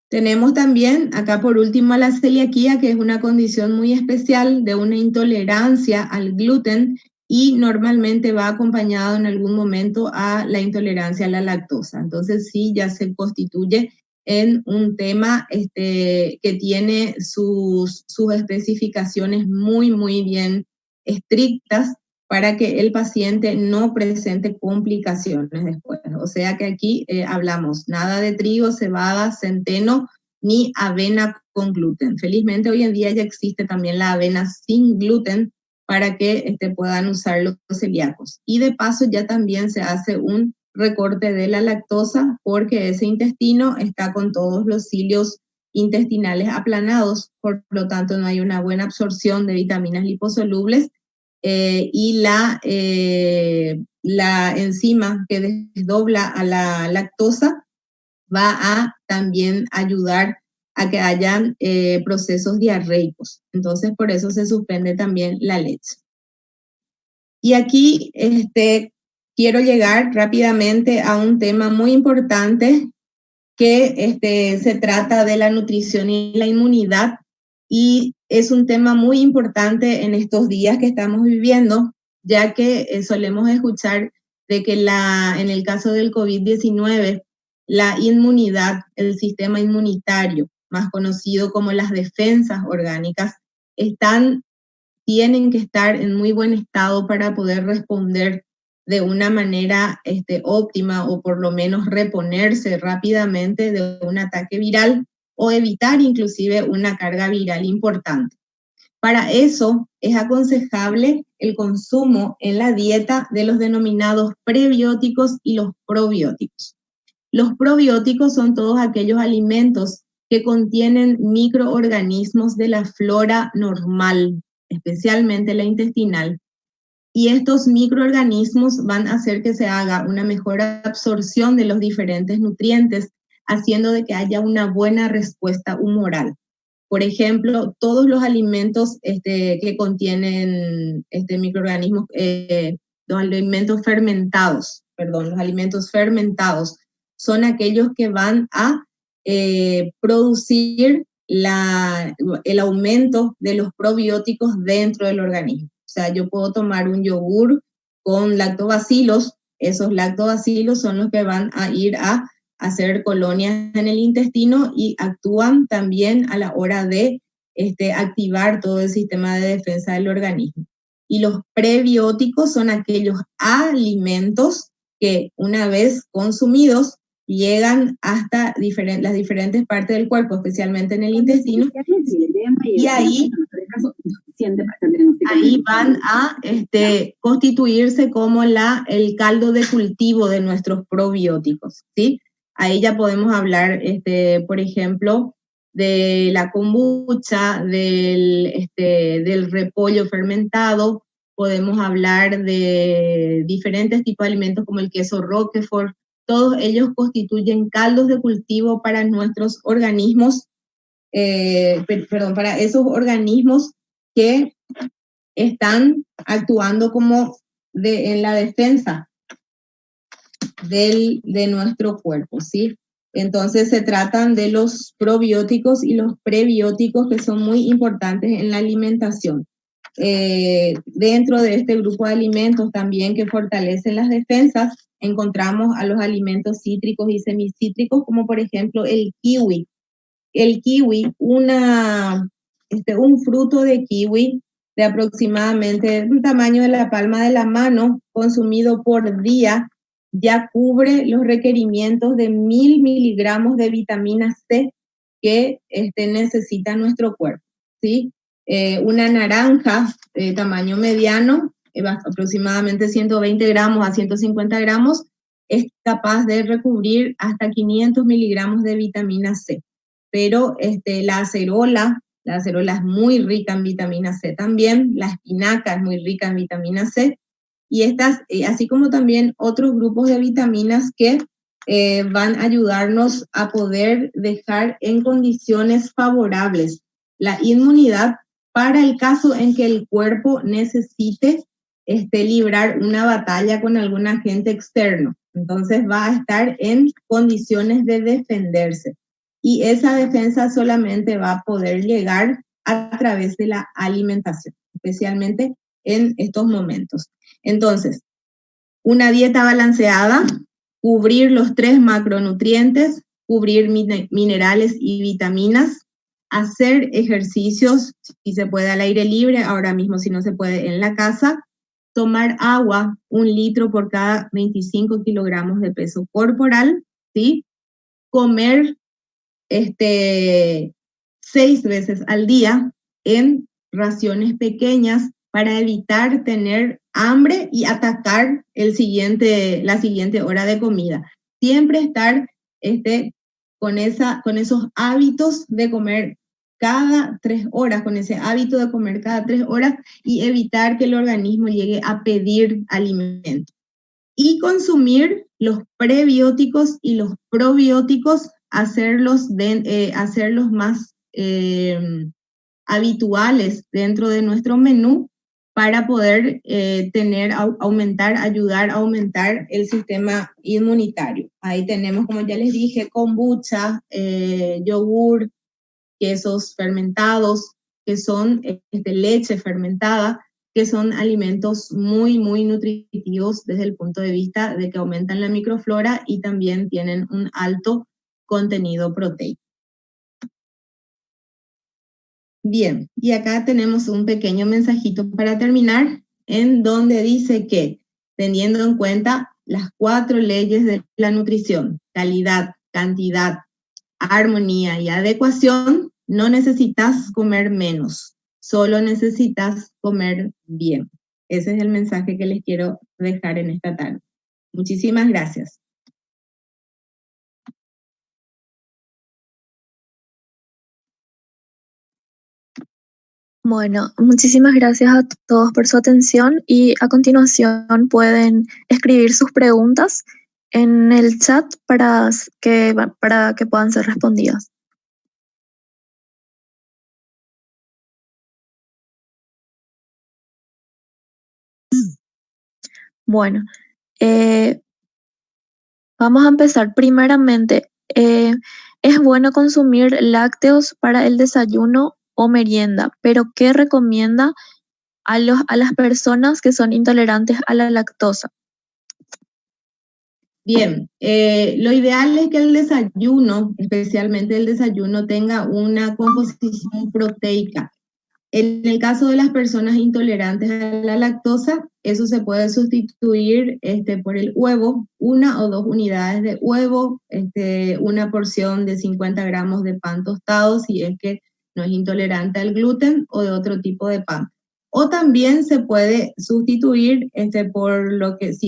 Tenemos también acá por último la celiaquía, que es una condición muy especial de una intolerancia al gluten y normalmente va acompañado en algún momento a la intolerancia a la lactosa. Entonces sí, ya se constituye en un tema que tiene sus especificaciones muy, muy bien estrictas para que el paciente no presente complicaciones después. O sea que aquí hablamos nada de trigo, cebada, centeno, ni avena con gluten. Felizmente hoy en día ya existe también la avena sin gluten para que puedan usar los celíacos. Y de paso ya también se hace un recorte de la lactosa porque ese intestino está con todos los cilios intestinales aplanados, por lo tanto no hay una buena absorción de vitaminas liposolubles. Y la enzima que desdobla a la lactosa va a también ayudar a que hayan procesos diarreicos. Entonces, por eso se suspende también la leche. Y aquí quiero llegar rápidamente a un tema muy importante que se trata de la nutrición y la inmunidad, y es un tema muy importante en estos días que estamos viviendo, ya que solemos escuchar de que en el caso del COVID-19, la inmunidad, el sistema inmunitario, más conocido como las defensas orgánicas, tienen que estar en muy buen estado para poder responder de una manera óptima, o por lo menos reponerse rápidamente de un ataque viral o evitar inclusive una carga viral importante. Para eso es aconsejable el consumo en la dieta de los denominados prebióticos y los probióticos. Los probióticos son todos aquellos alimentos que contienen microorganismos de la flora normal, especialmente la intestinal, y estos microorganismos van a hacer que se haga una mejor absorción de los diferentes nutrientes, haciendo de que haya una buena respuesta humoral. Por ejemplo, todos los alimentos que contienen microorganismos, los alimentos fermentados, son aquellos que van a producir el aumento de los probióticos dentro del organismo. O sea, yo puedo tomar un yogur con lactobacilos, esos lactobacilos son los que van a ir a hacer colonias en el intestino y actúan también a la hora de activar todo el sistema de defensa del organismo. Y los prebióticos son aquellos alimentos que una vez consumidos llegan hasta las diferentes partes del cuerpo, especialmente en el intestino, y ahí van a constituirse como el caldo de cultivo de nuestros probióticos, ¿sí? Ahí ya podemos hablar, por ejemplo, de la kombucha, del repollo fermentado, podemos hablar de diferentes tipos de alimentos como el queso Roquefort. Todos ellos constituyen caldos de cultivo para nuestros organismos, para esos organismos que están actuando como en la defensa de nuestro cuerpo, ¿sí? Entonces se tratan de los probióticos y los prebióticos, que son muy importantes en la alimentación. Dentro de este grupo de alimentos también que fortalecen las defensas, encontramos a los alimentos cítricos y semicítricos, como por ejemplo el kiwi. El kiwi, un fruto de kiwi de aproximadamente un tamaño de la palma de la mano, consumido por día, ya cubre los requerimientos de 1000 miligramos de vitamina C que necesita nuestro cuerpo, ¿sí? Una naranja de tamaño mediano, aproximadamente 120 gramos a 150 gramos, es capaz de recubrir hasta 500 miligramos de vitamina C. Pero la acerola es muy rica en vitamina C también, la espinaca es muy rica en vitamina C, y estas, así como también otros grupos de vitaminas que van a ayudarnos a poder dejar en condiciones favorables la inmunidad para el caso en que el cuerpo necesite librar una batalla con algún agente externo. Entonces va a estar en condiciones de defenderse. Y esa defensa solamente va a poder llegar a través de la alimentación, especialmente en estos momentos. Entonces, una dieta balanceada, cubrir los 3 macronutrientes, cubrir minerales y vitaminas, hacer ejercicios, si se puede al aire libre, ahora mismo si no se puede en la casa, tomar agua, 1 litro por cada 25 kilogramos de peso corporal, ¿sí? Comer 6 veces al día en raciones pequeñas para evitar tener hambre y atacar la siguiente hora de comida. Siempre estar con esos hábitos de comer cada 3 horas, con ese hábito de comer cada 3 horas y evitar que el organismo llegue a pedir alimento. Y consumir los prebióticos y los probióticos, hacerlos más habituales dentro de nuestro menú para poder ayudar a aumentar el sistema inmunitario. Ahí tenemos, como ya les dije, kombucha, yogur, quesos fermentados, que son leche fermentada, que son alimentos muy, muy nutritivos desde el punto de vista de que aumentan la microflora y también tienen un alto contenido proteico. Bien, y acá tenemos un pequeño mensajito para terminar, en donde dice que, teniendo en cuenta las 4 leyes de la nutrición, calidad, cantidad, armonía y adecuación, no necesitas comer menos, solo necesitas comer bien. Ese es el mensaje que les quiero dejar en esta tarde. Muchísimas gracias. Bueno, muchísimas gracias a todos por su atención y a continuación pueden escribir sus preguntas en el chat para que puedan ser respondidas. Bueno, vamos a empezar. Primeramente, es bueno consumir lácteos para el desayuno o merienda, pero ¿qué recomienda a las personas que son intolerantes a la lactosa? Bien, lo ideal es que el desayuno, especialmente el desayuno, tenga una composición proteica. En el caso de las personas intolerantes a la lactosa, eso se puede sustituir por el huevo, 1 o 2 unidades de huevo, una porción de 50 gramos de pan tostado, si es que no es intolerante al gluten o de otro tipo de pan. O también se puede sustituir si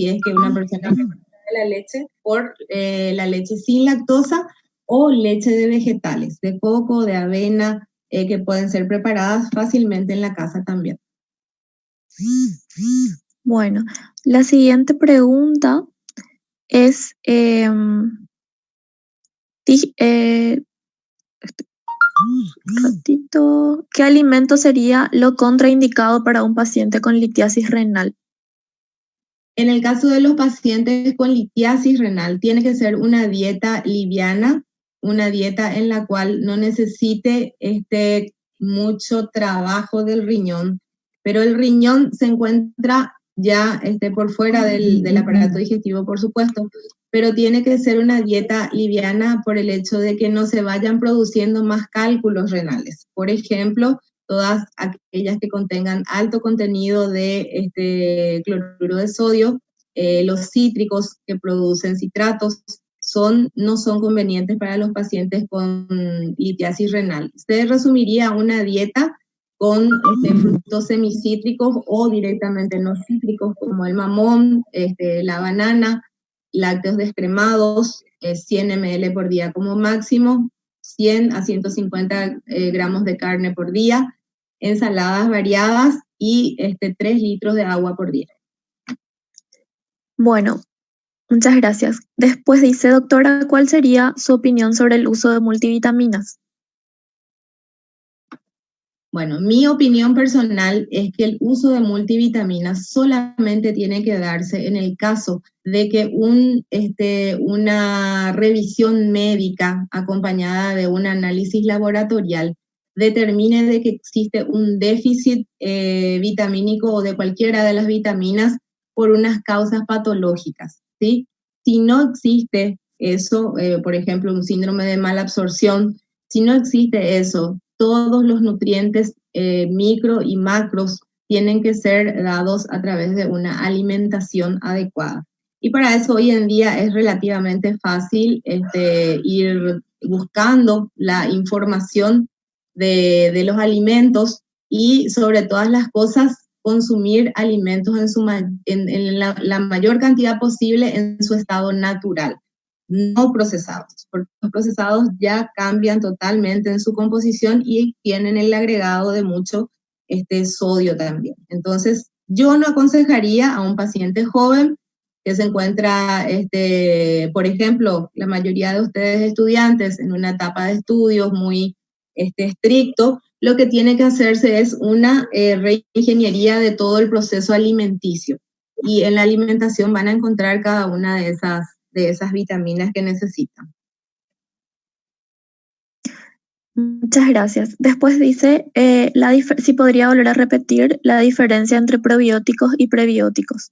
es que una persona la leche, por la leche sin lactosa o leche de vegetales, de coco, de avena, que pueden ser preparadas fácilmente en la casa también. Bueno, la siguiente pregunta es, ¿qué alimento sería lo contraindicado para un paciente con litiasis renal? En el caso de los pacientes con litiasis renal, tiene que ser una dieta liviana, una dieta en la cual no necesite mucho trabajo del riñón, pero el riñón se encuentra ya por fuera del aparato digestivo, por supuesto, pero tiene que ser una dieta liviana por el hecho de que no se vayan produciendo más cálculos renales. Por ejemplo, todas aquellas que contengan alto contenido de cloruro de sodio, los cítricos que producen citratos no son convenientes para los pacientes con litiasis renal. Se resumiría una dieta con frutos semicítricos o directamente no cítricos, como el mamón, la banana, lácteos descremados, 100 ml por día como máximo, 100 a 150 gramos de carne por día, ensaladas variadas y 3 litros de agua por día. Bueno, muchas gracias. Después dice, doctora, ¿cuál sería su opinión sobre el uso de multivitaminas? Bueno, mi opinión personal es que el uso de multivitaminas solamente tiene que darse en el caso de que una revisión médica acompañada de un análisis laboratorial determine de que existe un déficit vitamínico o de cualquiera de las vitaminas por unas causas patológicas, ¿sí? Si no existe eso, por ejemplo, un síndrome de mala absorción, si no existe eso, todos los nutrientes micro y macros tienen que ser dados a través de una alimentación adecuada. Y para eso hoy en día es relativamente fácil ir buscando la información de los alimentos y sobre todas las cosas consumir alimentos en la mayor cantidad posible en su estado natural, no procesados, porque los procesados ya cambian totalmente en su composición y tienen el agregado de mucho sodio también. Entonces, yo no aconsejaría a un paciente joven que se encuentra, por ejemplo, la mayoría de ustedes estudiantes en una etapa de estudios muy estricto, lo que tiene que hacerse es una reingeniería de todo el proceso alimenticio. Y en la alimentación van a encontrar cada una de esas vitaminas que necesitan. Muchas gracias. Después dice, si podría volver a repetir la diferencia entre probióticos y prebióticos.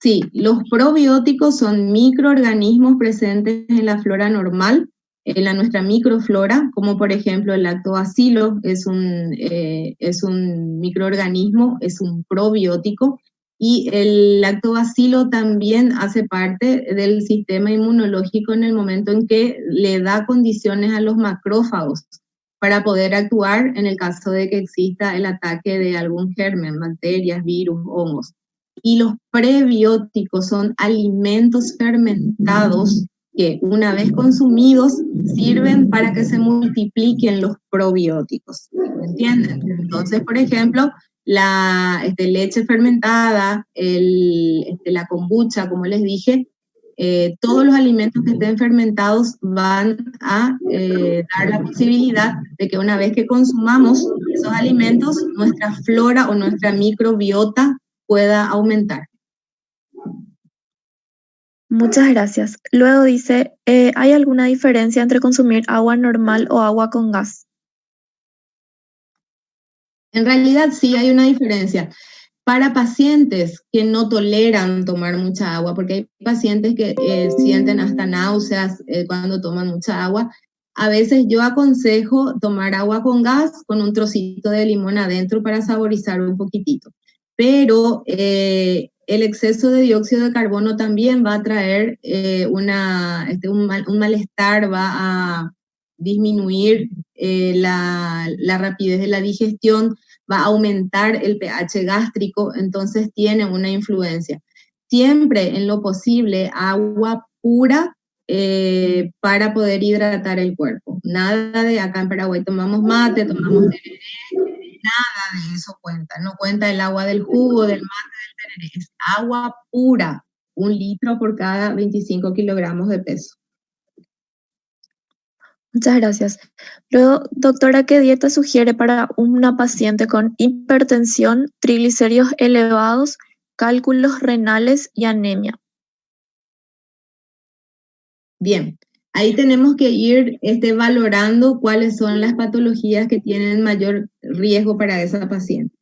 Sí, los probióticos son microorganismos presentes en la flora normal, en nuestra microflora, como por ejemplo el lactobacilo es un microorganismo, es un probiótico, y el lactobacilo también hace parte del sistema inmunológico en el momento en que le da condiciones a los macrófagos para poder actuar en el caso de que exista el ataque de algún germen, bacterias, virus, hongos. Y los prebióticos son alimentos fermentados que una vez consumidos sirven para que se multipliquen los probióticos. ¿Me entienden? Entonces, por ejemplo, la leche fermentada, la kombucha, como les dije, todos los alimentos que estén fermentados van a dar la posibilidad de que una vez que consumamos esos alimentos, nuestra flora o nuestra microbiota pueda aumentar. Muchas gracias. Luego dice, ¿hay alguna diferencia entre consumir agua normal o agua con gas? En realidad sí hay una diferencia. Para pacientes que no toleran tomar mucha agua, porque hay pacientes que sienten hasta náuseas cuando toman mucha agua, a veces yo aconsejo tomar agua con gas con un trocito de limón adentro para saborizar un poquitito. Pero el exceso de dióxido de carbono también va a traer un malestar, va a disminuir la rapidez de la digestión, va a aumentar el pH gástrico, entonces tiene una influencia. Siempre en lo posible agua pura para poder hidratar el cuerpo. Nada de acá en Paraguay tomamos mate, tomamos tereré, nada de eso cuenta. No cuenta el agua del jugo, del mate, del tereré. Es agua pura, 1 litro por cada 25 kilogramos de peso. Muchas gracias. Luego, doctora, ¿qué dieta sugiere para una paciente con hipertensión, triglicéridos elevados, cálculos renales y anemia? Bien, ahí tenemos que ir valorando cuáles son las patologías que tienen mayor riesgo para esa paciente.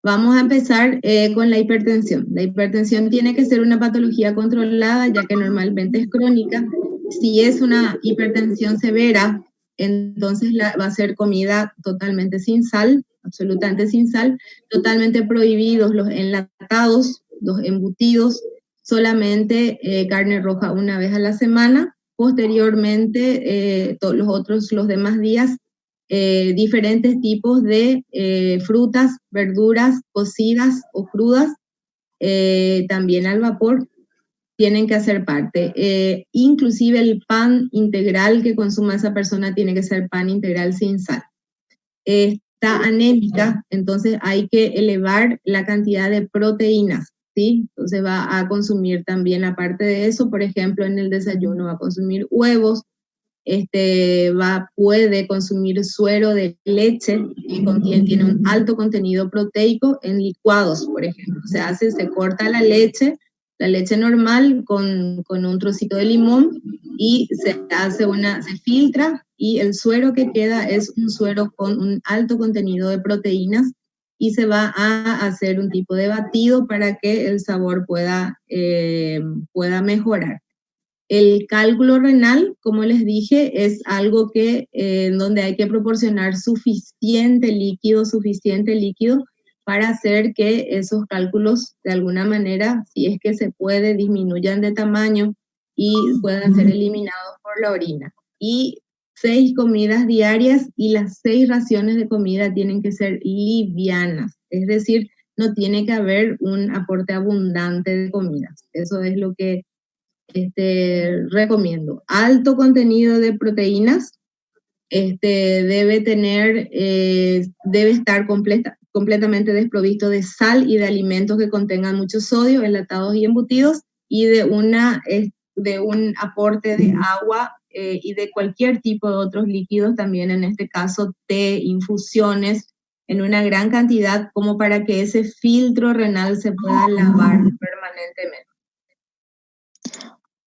Vamos a empezar con la hipertensión. La hipertensión tiene que ser una patología controlada, ya que normalmente es crónica. Si es una hipertensión severa, entonces va a ser comida totalmente sin sal, absolutamente sin sal, totalmente prohibidos los enlatados, los embutidos, solamente carne roja una vez a la semana. Posteriormente, los demás días, diferentes tipos de frutas, verduras cocidas o crudas, también al vapor, tienen que hacer parte. Inclusive el pan integral que consuma esa persona tiene que ser pan integral sin sal. Está anémica, entonces hay que elevar la cantidad de proteínas, ¿sí? Entonces va a consumir también, aparte de eso, por ejemplo, en el desayuno va a consumir huevos, puede consumir suero de leche que tiene un alto contenido proteico en licuados, por ejemplo. Se corta la leche normal con un trocito de limón y se filtra, y el suero que queda es un suero con un alto contenido de proteínas, y se va a hacer un tipo de batido para que el sabor pueda mejorar. El cálculo renal, como les dije, es algo donde hay que proporcionar suficiente líquido para hacer que esos cálculos, de alguna manera, si es que se puede, disminuyan de tamaño y puedan ser eliminados por la orina. Y 6 comidas diarias, y las 6 raciones de comida tienen que ser livianas, es decir, no tiene que haber un aporte abundante de comidas. Eso es lo que recomiendo. Alto contenido de proteínas, debe estar completamente desprovisto de sal y de alimentos que contengan mucho sodio, enlatados y embutidos, y de un aporte de agua y de cualquier tipo de otros líquidos, también en este caso té, infusiones, en una gran cantidad, como para que ese filtro renal se pueda lavar permanentemente.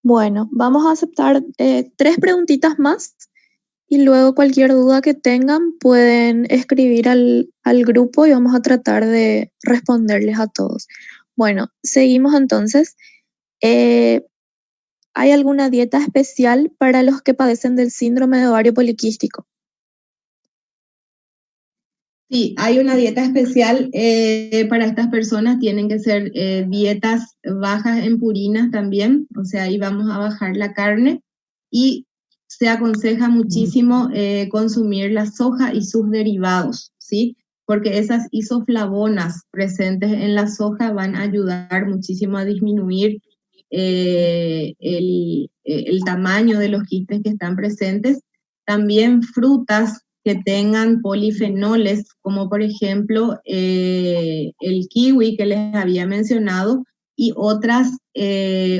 Bueno, vamos a aceptar 3 preguntitas más y luego cualquier duda que tengan pueden escribir al grupo y vamos a tratar de responderles a todos. Bueno, seguimos entonces. ¿Hay alguna dieta especial para los que padecen del síndrome de ovario poliquístico? Sí, hay una dieta especial para estas personas. Tienen que ser dietas bajas en purinas también, o sea, ahí vamos a bajar la carne, y se aconseja muchísimo consumir la soja y sus derivados, ¿sí? Porque esas isoflavonas presentes en la soja van a ayudar muchísimo a disminuir el tamaño de los quistes que están presentes. También frutas que tengan polifenoles, como por ejemplo el kiwi que les había mencionado, y otras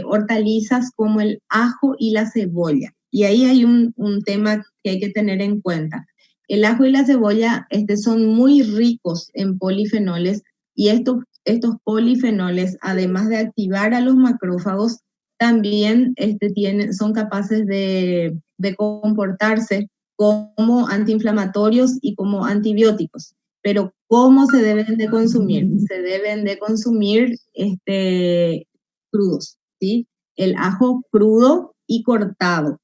hortalizas como el ajo y la cebolla. Y ahí hay un tema que hay que tener en cuenta. El ajo y la cebolla son muy ricos en polifenoles, y estos polifenoles, además de activar a los macrófagos, también son capaces de comportarse como antiinflamatorios y como antibióticos. Pero ¿cómo se deben de consumir? Se deben de consumir crudos, ¿sí? El ajo crudo y cortado,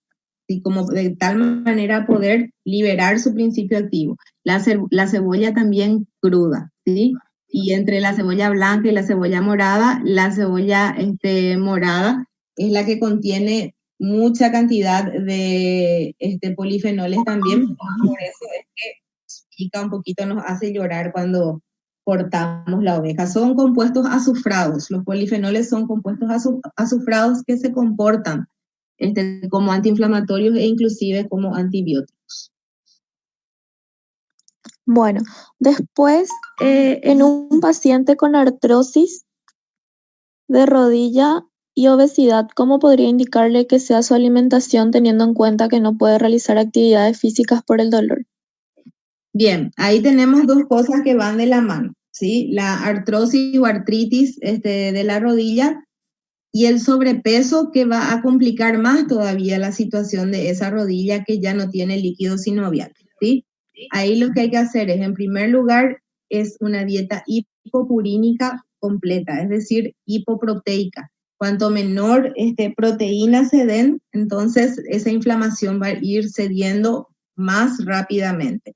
¿sí? Como de tal manera poder liberar su principio activo. La cebolla también cruda, ¿sí? Y entre la cebolla blanca y la cebolla morada, la cebolla morada es la que contiene mucha cantidad de polifenoles también. Por eso es que pica un poquito, nos hace llorar cuando cortamos la oveja. Son compuestos azufrados. Los polifenoles son compuestos azufrados que se comportan como antiinflamatorios e inclusive como antibióticos. Bueno, después, en un paciente con artrosis de rodilla y obesidad, ¿cómo podría indicarle que sea su alimentación teniendo en cuenta que no puede realizar actividades físicas por el dolor? Bien, ahí tenemos 2 cosas que van de la mano, ¿sí? La artrosis o artritis de la rodilla, y el sobrepeso, que va a complicar más todavía la situación de esa rodilla que ya no tiene líquido sinovial, ¿sí? Ahí lo que hay que hacer es, en primer lugar, es una dieta hipopurínica completa, es decir, hipoproteica. Cuanto menor proteína se den, entonces esa inflamación va a ir cediendo más rápidamente.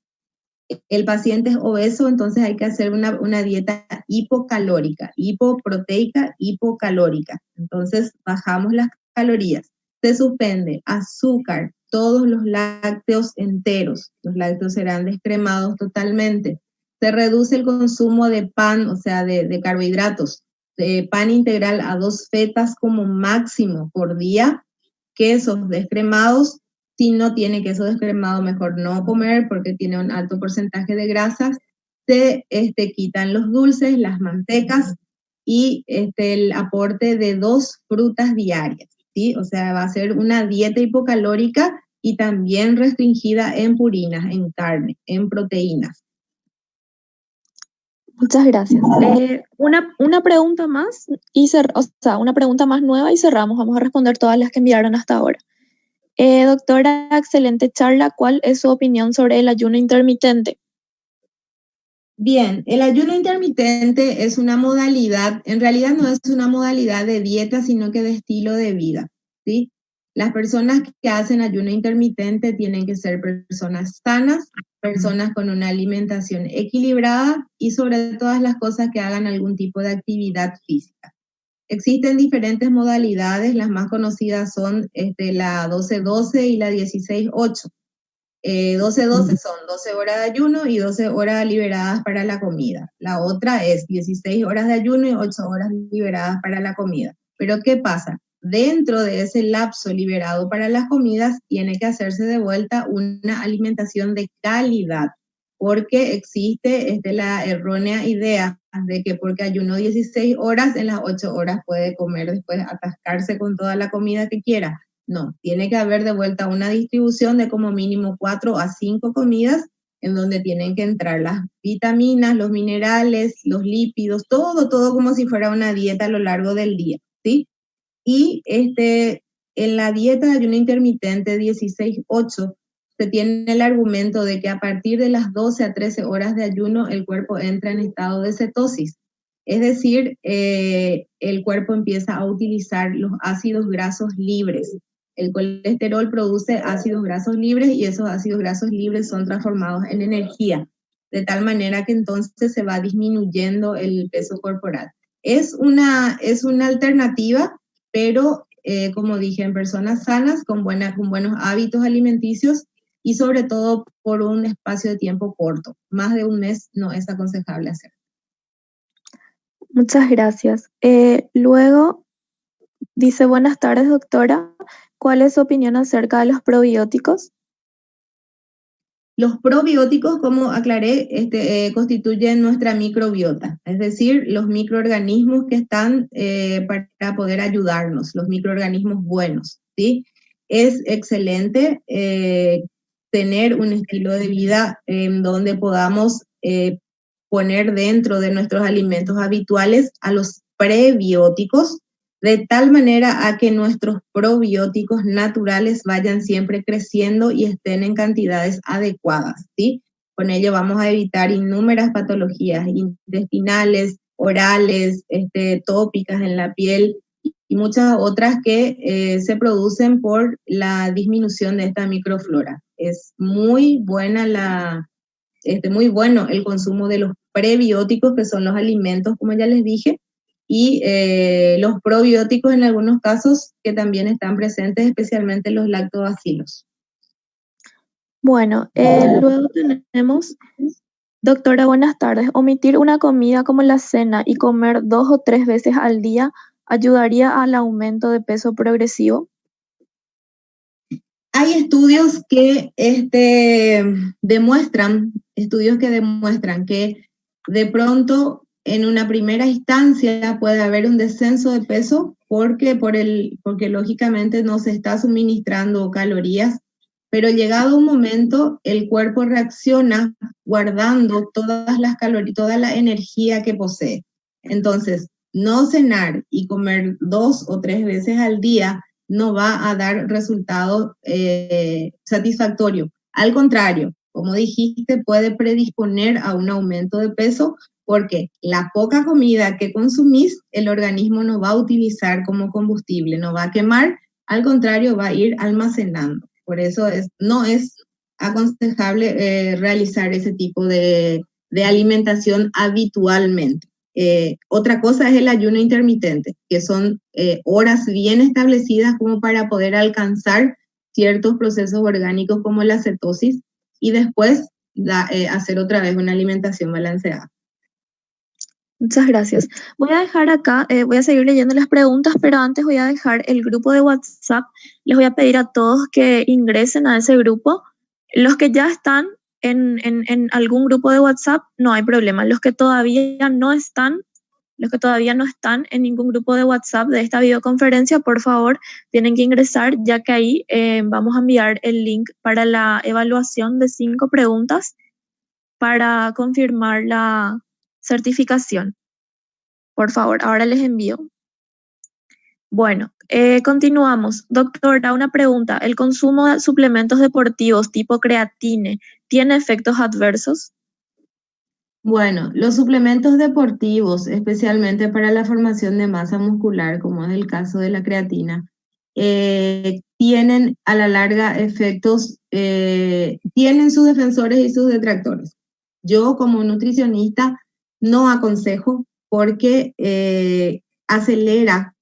el paciente es obeso, entonces hay que hacer una dieta hipocalórica, hipoproteica, hipocalórica. Entonces bajamos las calorías. Se suspende azúcar, todos los lácteos enteros. Los lácteos serán descremados totalmente. Se reduce el consumo de pan, o sea, de carbohidratos. De pan integral a 2 fetas como máximo por día. Quesos descremados. Si no tiene queso descremado, mejor no comer porque tiene un alto porcentaje de grasas. Se quitan los dulces, las mantecas y el aporte de 2 frutas diarias, ¿sí? O sea, va a ser una dieta hipocalórica y también restringida en purinas, en carne, en proteínas. Muchas gracias. Una pregunta más o sea, una pregunta más nueva y cerramos. Vamos a responder todas las que enviaron hasta ahora. Doctora, excelente charla. ¿Cuál es su opinión sobre el ayuno intermitente? Bien, el ayuno intermitente es una modalidad, en realidad no es una modalidad de dieta, sino que de estilo de vida, ¿sí? Las personas que hacen ayuno intermitente tienen que ser personas sanas, personas con una alimentación equilibrada y sobre todas las cosas que hagan algún tipo de actividad física. Existen diferentes modalidades, las más conocidas son la 12-12 y la 16-8. 12-12 son 12 horas de ayuno y 12 horas liberadas para la comida. La otra es 16 horas de ayuno y 8 horas liberadas para la comida. Pero ¿qué pasa? Dentro de ese lapso liberado para las comidas tiene que hacerse de vuelta una alimentación de calidad, porque existe la errónea idea de que porque ayuno 16 horas, en las 8 horas puede comer después, atascarse con toda la comida que quiera. No, tiene que haber de vuelta una distribución de como mínimo 4 a 5 comidas en donde tienen que entrar las vitaminas, los minerales, los lípidos, todo como si fuera una dieta a lo largo del día, ¿sí? Y en la dieta de ayuno intermitente 16-8 se tiene el argumento de que a partir de las 12 a 13 horas de ayuno el cuerpo entra en estado de cetosis. Es decir, el cuerpo empieza a utilizar los ácidos grasos libres. El colesterol produce ácidos grasos libres y esos ácidos grasos libres son transformados en energía, de tal manera que entonces se va disminuyendo el peso corporal. Es una alternativa, pero como dije, en personas sanas, con buenos hábitos alimenticios y sobre todo por un espacio de tiempo corto. Más de un mes no es aconsejable hacer. Muchas gracias. Luego dice, buenas tardes, doctora. ¿Cuál es su opinión acerca de los probióticos? Los probióticos, como aclaré, constituyen nuestra microbiota, es decir, los microorganismos que están para poder ayudarnos, los microorganismos buenos, ¿sí? Es excelente tener un estilo de vida en donde podamos poner dentro de nuestros alimentos habituales a los prebióticos, de tal manera a que nuestros probióticos naturales vayan siempre creciendo y estén en cantidades adecuadas, ¿sí? Con ello vamos a evitar innumerables patologías intestinales, orales, tópicas en la piel y muchas otras que se producen por la disminución de esta microflora. Es muy buena muy bueno el consumo de los prebióticos, que son los alimentos, como ya les dije, y los probióticos en algunos casos que también están presentes, especialmente los lactobacilos. Bueno, luego tenemos, doctora, buenas tardes. ¿Omitir una comida como la cena y comer 2 o 3 veces al día ayudaría al aumento de peso progresivo? Hay estudios que demuestran que de pronto en una primera instancia puede haber un descenso de peso porque lógicamente no se está suministrando calorías, pero llegado un momento el cuerpo reacciona guardando todas las calorías, toda la energía que posee. Entonces, no cenar y comer 2 o 3 veces al día no va a dar resultado satisfactorio. Al contrario, como dijiste, puede predisponer a un aumento de peso porque la poca comida que consumís, el organismo no va a utilizar como combustible, no va a quemar, al contrario, va a ir almacenando. Por eso no es aconsejable realizar ese tipo de alimentación habitualmente. Otra cosa es el ayuno intermitente, que son horas bien establecidas como para poder alcanzar ciertos procesos orgánicos como la cetosis y después hacer otra vez una alimentación balanceada. Muchas gracias. Voy a dejar acá, voy a seguir leyendo las preguntas, pero antes voy a dejar el grupo de WhatsApp. Les voy a pedir a todos que ingresen a ese grupo. Los que ya están en algún grupo de WhatsApp, no hay problema. Los que todavía no están en ningún grupo de WhatsApp de esta videoconferencia, por favor, tienen que ingresar, ya que ahí vamos a enviar el link para la evaluación de 5 preguntas para confirmar la certificación. Por favor, ahora les envío. Bueno, continuamos. Doctora, una pregunta. ¿El consumo de suplementos deportivos tipo creatine tiene efectos adversos? Bueno, los suplementos deportivos, especialmente para la formación de masa muscular, como es el caso de la creatina, tienen a la larga efectos, tienen sus defensores y sus detractores. Yo como nutricionista no aconsejo porque acelera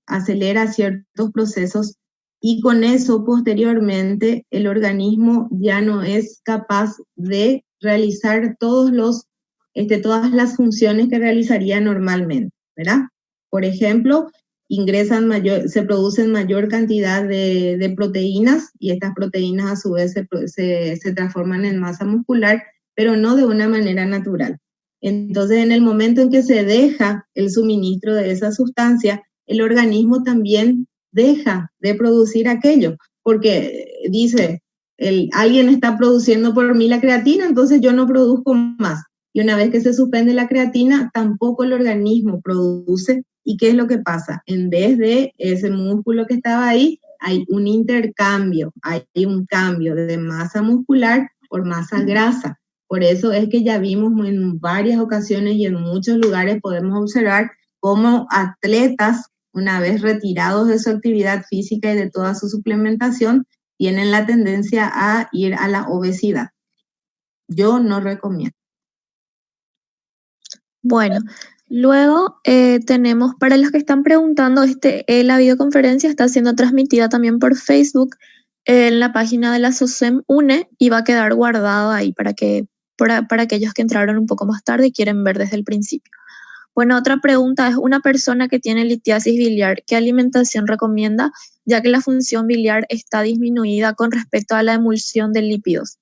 ciertos procesos y con eso posteriormente el organismo ya no es capaz de realizar todas las funciones que realizaría normalmente, ¿verdad? Por ejemplo, se producen mayor cantidad de proteínas y estas proteínas a su vez se transforman en masa muscular, pero no de una manera natural. Entonces, en el momento en que se deja el suministro de esa sustancia, el organismo también deja de producir aquello, porque dice, alguien está produciendo por mí la creatina, entonces yo no produzco más. Y una vez que se suspende la creatina, tampoco el organismo produce. ¿Y qué es lo que pasa? En vez de ese músculo que estaba ahí, hay un intercambio, hay un cambio de masa muscular por masa grasa. Por eso es que ya vimos en varias ocasiones y en muchos lugares podemos observar cómo atletas, una vez retirados de su actividad física y de toda su suplementación, tienen la tendencia a ir a la obesidad. Yo no recomiendo. Bueno, luego tenemos, para los que están preguntando, la videoconferencia está siendo transmitida también por Facebook en la página de la SOCEM UNE y va a quedar guardado ahí para aquellos que entraron un poco más tarde y quieren ver desde el principio. Bueno, otra pregunta es, una persona que tiene litiasis biliar, ¿qué alimentación recomienda, ya que la función biliar está disminuida con respecto a la emulsión de lípidos?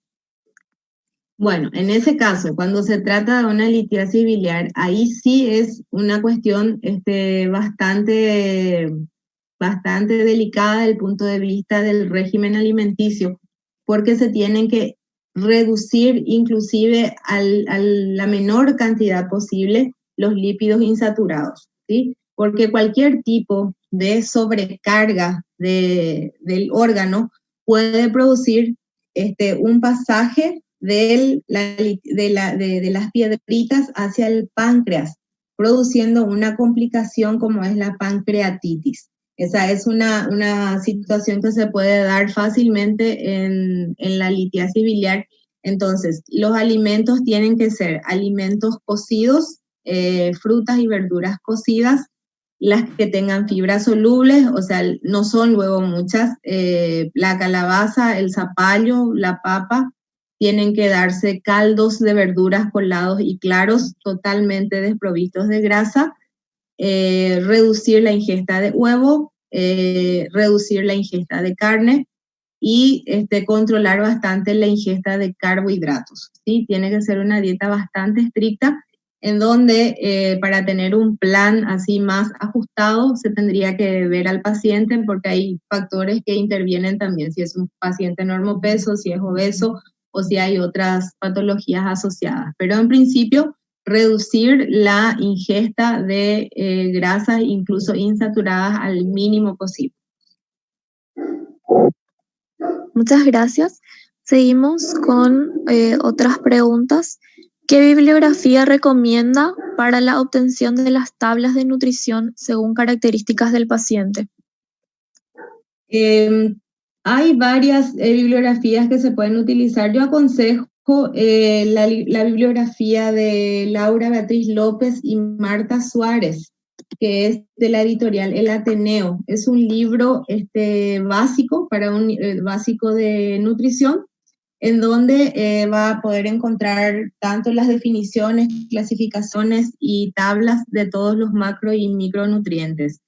Bueno, en ese caso, cuando se trata de una litiasis biliar, ahí sí es una cuestión bastante delicada desde el punto de vista del régimen alimenticio, porque se tienen que reducir inclusive a la menor cantidad posible los lípidos insaturados, ¿sí? Porque cualquier tipo de sobrecarga del órgano puede producir un pasaje de las piedritas hacia el páncreas, produciendo una complicación como es la pancreatitis. Esa es una situación que se puede dar fácilmente en la litiasis biliar. Entonces, los alimentos tienen que ser alimentos cocidos, frutas y verduras cocidas, las que tengan fibras solubles, o sea, no son luego muchas, la calabaza, el zapallo, la papa, tienen que darse caldos de verduras colados y claros, totalmente desprovistos de grasa, reducir la ingesta de huevo, reducir la ingesta de carne y controlar bastante la ingesta de carbohidratos, ¿sí? Tiene que ser una dieta bastante estricta en donde para tener un plan así más ajustado se tendría que ver al paciente porque hay factores que intervienen también, si es un paciente normopeso, si es obeso o si hay otras patologías asociadas. Pero en principio, reducir la ingesta de grasas, incluso insaturadas, al mínimo posible. Muchas gracias. Seguimos con otras preguntas. ¿Qué bibliografía recomienda para la obtención de las tablas de nutrición según características del paciente? Hay varias bibliografías que se pueden utilizar. Yo aconsejo la bibliografía de Laura Beatriz López y Marta Suárez, que es de la editorial El Ateneo. Es un libro básico, básico de nutrición, en donde va a poder encontrar tanto las definiciones, clasificaciones y tablas de todos los macro y micronutrientes.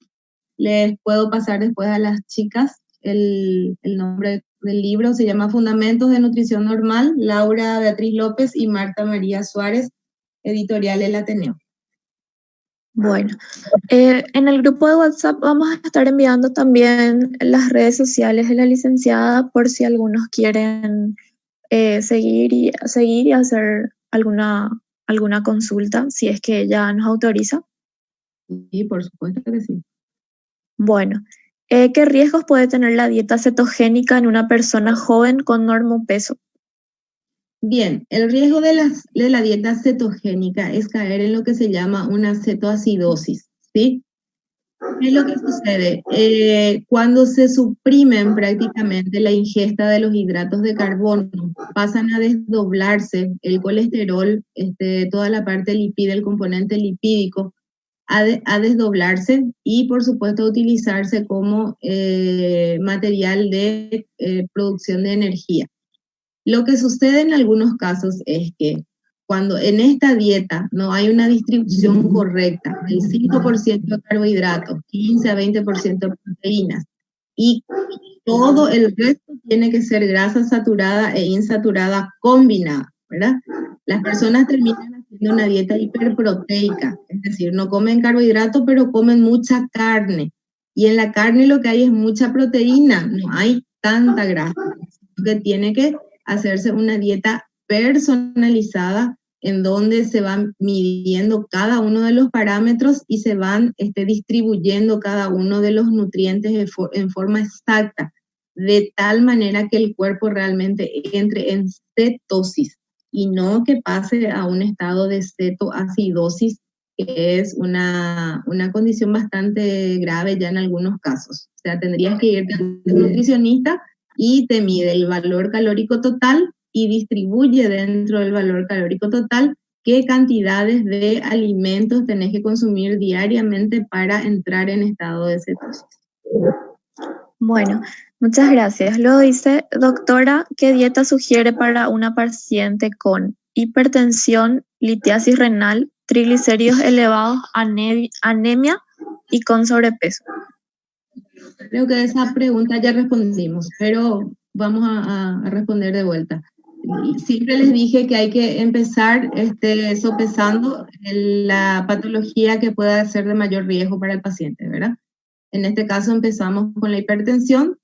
Les puedo pasar después a las chicas el nombre del libro. Se llama Fundamentos de Nutrición Normal, Laura Beatriz López y Marta María Suárez, editorial El Ateneo. Bueno, en el grupo de WhatsApp vamos a estar enviando también las redes sociales de la licenciada por si algunos quieren seguir y hacer alguna consulta, si es que ella nos autoriza. Sí, por supuesto que sí. Bueno, ¿qué riesgos puede tener la dieta cetogénica en una persona joven con normopeso? Bien, el riesgo de la dieta cetogénica es caer en lo que se llama una cetoacidosis, ¿sí? ¿Qué es lo que sucede? Cuando se suprimen prácticamente la ingesta de los hidratos de carbono, pasan a desdoblarse el colesterol, toda la parte lipídica, el componente lipídico, a desdoblarse y por supuesto a utilizarse como material de producción de energía. Lo que sucede en algunos casos es que cuando en esta dieta no hay una distribución correcta, el 5% de carbohidratos, 15 a 20% de proteínas, y todo el resto tiene que ser grasa saturada e insaturada combinada, ¿verdad? Las personas terminan haciendo una dieta hiperproteica, es decir, no comen carbohidratos, pero comen mucha carne. Y en la carne lo que hay es mucha proteína, no hay tanta grasa. Lo que tiene que hacerse una dieta personalizada en donde se van midiendo cada uno de los parámetros y se van distribuyendo cada uno de los nutrientes en forma exacta, de tal manera que el cuerpo realmente entre en cetosis y no que pase a un estado de cetoacidosis, que es una condición bastante grave ya en algunos casos. O sea, tendrías que irte a un nutricionista y te mide el valor calórico total y distribuye dentro del valor calórico total qué cantidades de alimentos tenés que consumir diariamente para entrar en estado de cetosis. Bueno, muchas gracias. Luego dice, doctora, ¿qué dieta sugiere para una paciente con hipertensión, litiasis renal, triglicéridos elevados, anemia y con sobrepeso? Creo que esa pregunta ya respondimos, pero vamos a responder de vuelta. Siempre les dije que hay que empezar sopesando la patología que pueda ser de mayor riesgo para el paciente, ¿verdad? En este caso empezamos con la hipertensión,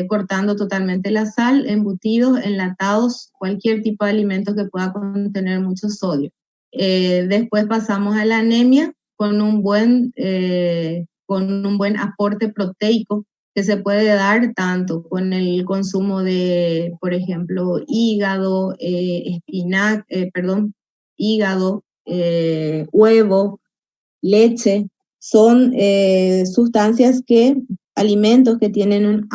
cortando totalmente la sal, embutidos, enlatados, cualquier tipo de alimento que pueda contener mucho sodio. Después pasamos a la anemia con un buen aporte proteico que se puede dar tanto con el consumo de, por ejemplo, hígado, hígado, huevo, leche. Son alimentos que tienen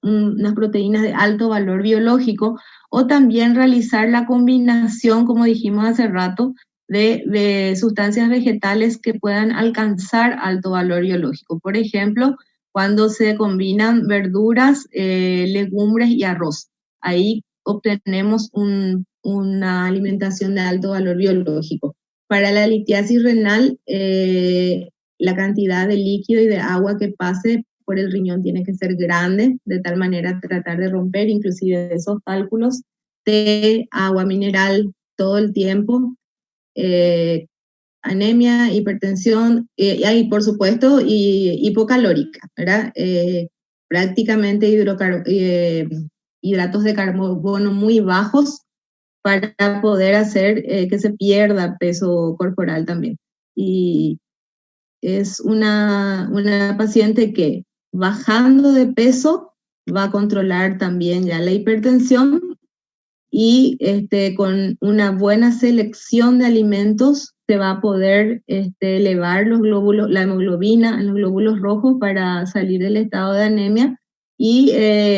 unas proteínas de alto valor biológico, o también realizar la combinación, como dijimos hace rato, de sustancias vegetales que puedan alcanzar alto valor biológico. Por ejemplo, cuando se combinan verduras, legumbres y arroz. Ahí obtenemos una alimentación de alto valor biológico. Para la litiasis renal, la cantidad de líquido y de agua que pase por el riñón tiene que ser grande, de tal manera tratar de romper inclusive esos cálculos de agua mineral todo el tiempo, anemia, hipertensión, y por supuesto hipocalórica, ¿verdad? Prácticamente hidratos de carbono muy bajos para poder hacer que se pierda peso corporal también. Y es una paciente que bajando de peso va a controlar también ya la hipertensión, y con una buena selección de alimentos se va a poder elevar los glóbulos, la hemoglobina en los glóbulos rojos para salir del estado de anemia Y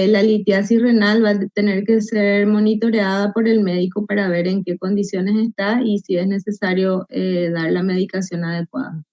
la litiasis renal va a tener que ser monitoreada por el médico para ver en qué condiciones está y si es necesario dar la medicación adecuada.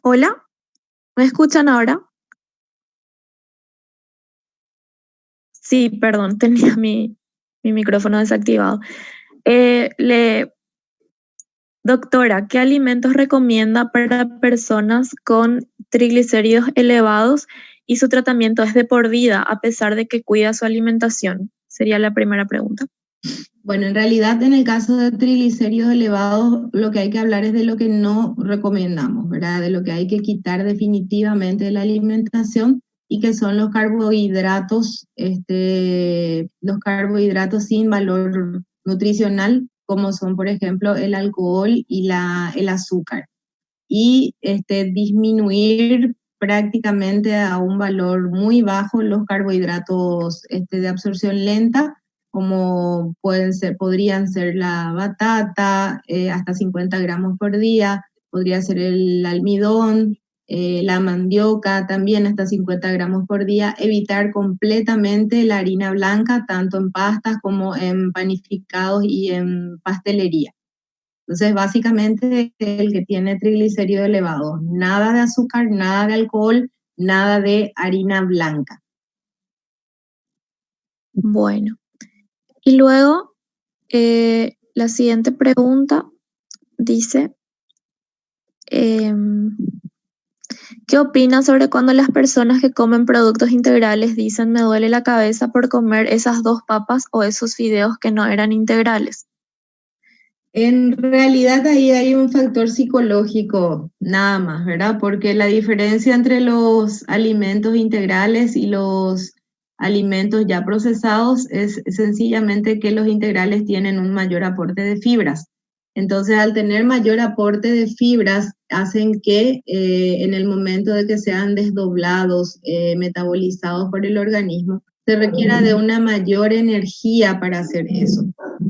Hola, ¿me escuchan ahora? Sí, perdón, tenía mi micrófono desactivado. Eh, le, Doctora, ¿qué alimentos recomienda para personas con triglicéridos elevados y su tratamiento es de por vida a pesar de que cuida su alimentación? Sería la primera pregunta. Bueno, en realidad en el caso de triglicéridos elevados, lo que hay que hablar es de lo que no recomendamos, ¿verdad? De lo que hay que quitar definitivamente de la alimentación y que son los carbohidratos sin valor nutricional, como son, por ejemplo, el alcohol y el azúcar. Y disminuir prácticamente a un valor muy bajo los carbohidratos de absorción lenta, como podrían ser la batata, hasta 50 gramos por día, podría ser el almidón, la mandioca también hasta 50 gramos por día, evitar completamente la harina blanca, tanto en pastas como en panificados y en pastelería. Entonces, básicamente, el que tiene triglicéridos elevados, nada de azúcar, nada de alcohol, nada de harina blanca. Bueno, y luego la siguiente pregunta dice, em, ¿qué opinas sobre cuando las personas que comen productos integrales dicen me duele la cabeza por comer esas dos papas o esos fideos que no eran integrales? En realidad ahí hay un factor psicológico, nada más, ¿verdad? Porque la diferencia entre los alimentos integrales y los alimentos ya procesados es sencillamente que los integrales tienen un mayor aporte de fibras. Entonces, al tener mayor aporte de fibras, hacen que en el momento de que sean desdoblados, metabolizados por el organismo, se requiera de una mayor energía para hacer eso.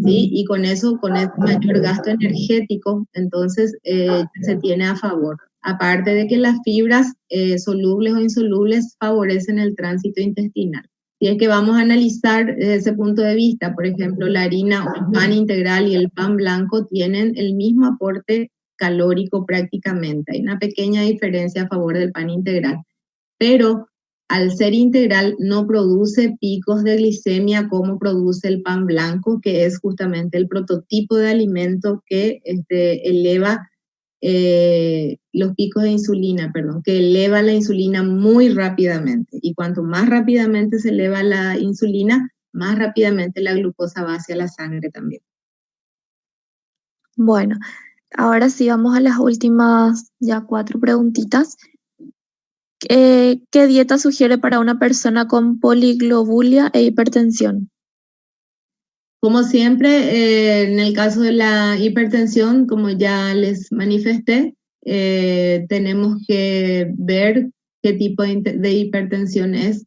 ¿Sí? Y con eso, con el mayor gasto energético, entonces se tiene a favor. Aparte de que las fibras solubles o insolubles favorecen el tránsito intestinal. Si es que vamos a analizar desde ese punto de vista, por ejemplo, la harina o el pan integral y el pan blanco tienen el mismo aporte calórico prácticamente. Hay una pequeña diferencia a favor del pan integral, pero al ser integral no produce picos de glicemia como produce el pan blanco, que es justamente el prototipo de alimento que eleva los picos de insulina, perdón, que eleva la insulina muy rápidamente. Y cuanto más rápidamente se eleva la insulina, más rápidamente la glucosa va hacia la sangre también. Bueno, ahora sí vamos a las últimas ya 4 preguntitas. ¿Qué dieta sugiere para una persona con poliglobulia e hipertensión? Como siempre, en el caso de la hipertensión, como ya les manifesté, tenemos que ver qué tipo de hipertensión es,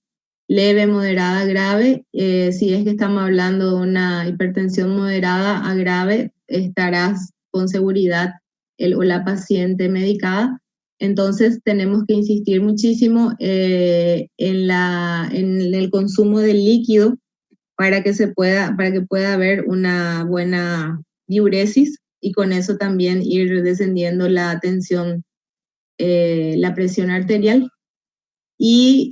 leve, moderada, grave. Si es que estamos hablando de una hipertensión moderada a grave, estarás con seguridad el o la paciente medicada. Entonces tenemos que insistir muchísimo en el consumo del líquido para que pueda haber una buena diuresis y con eso también ir descendiendo la tensión, la presión arterial y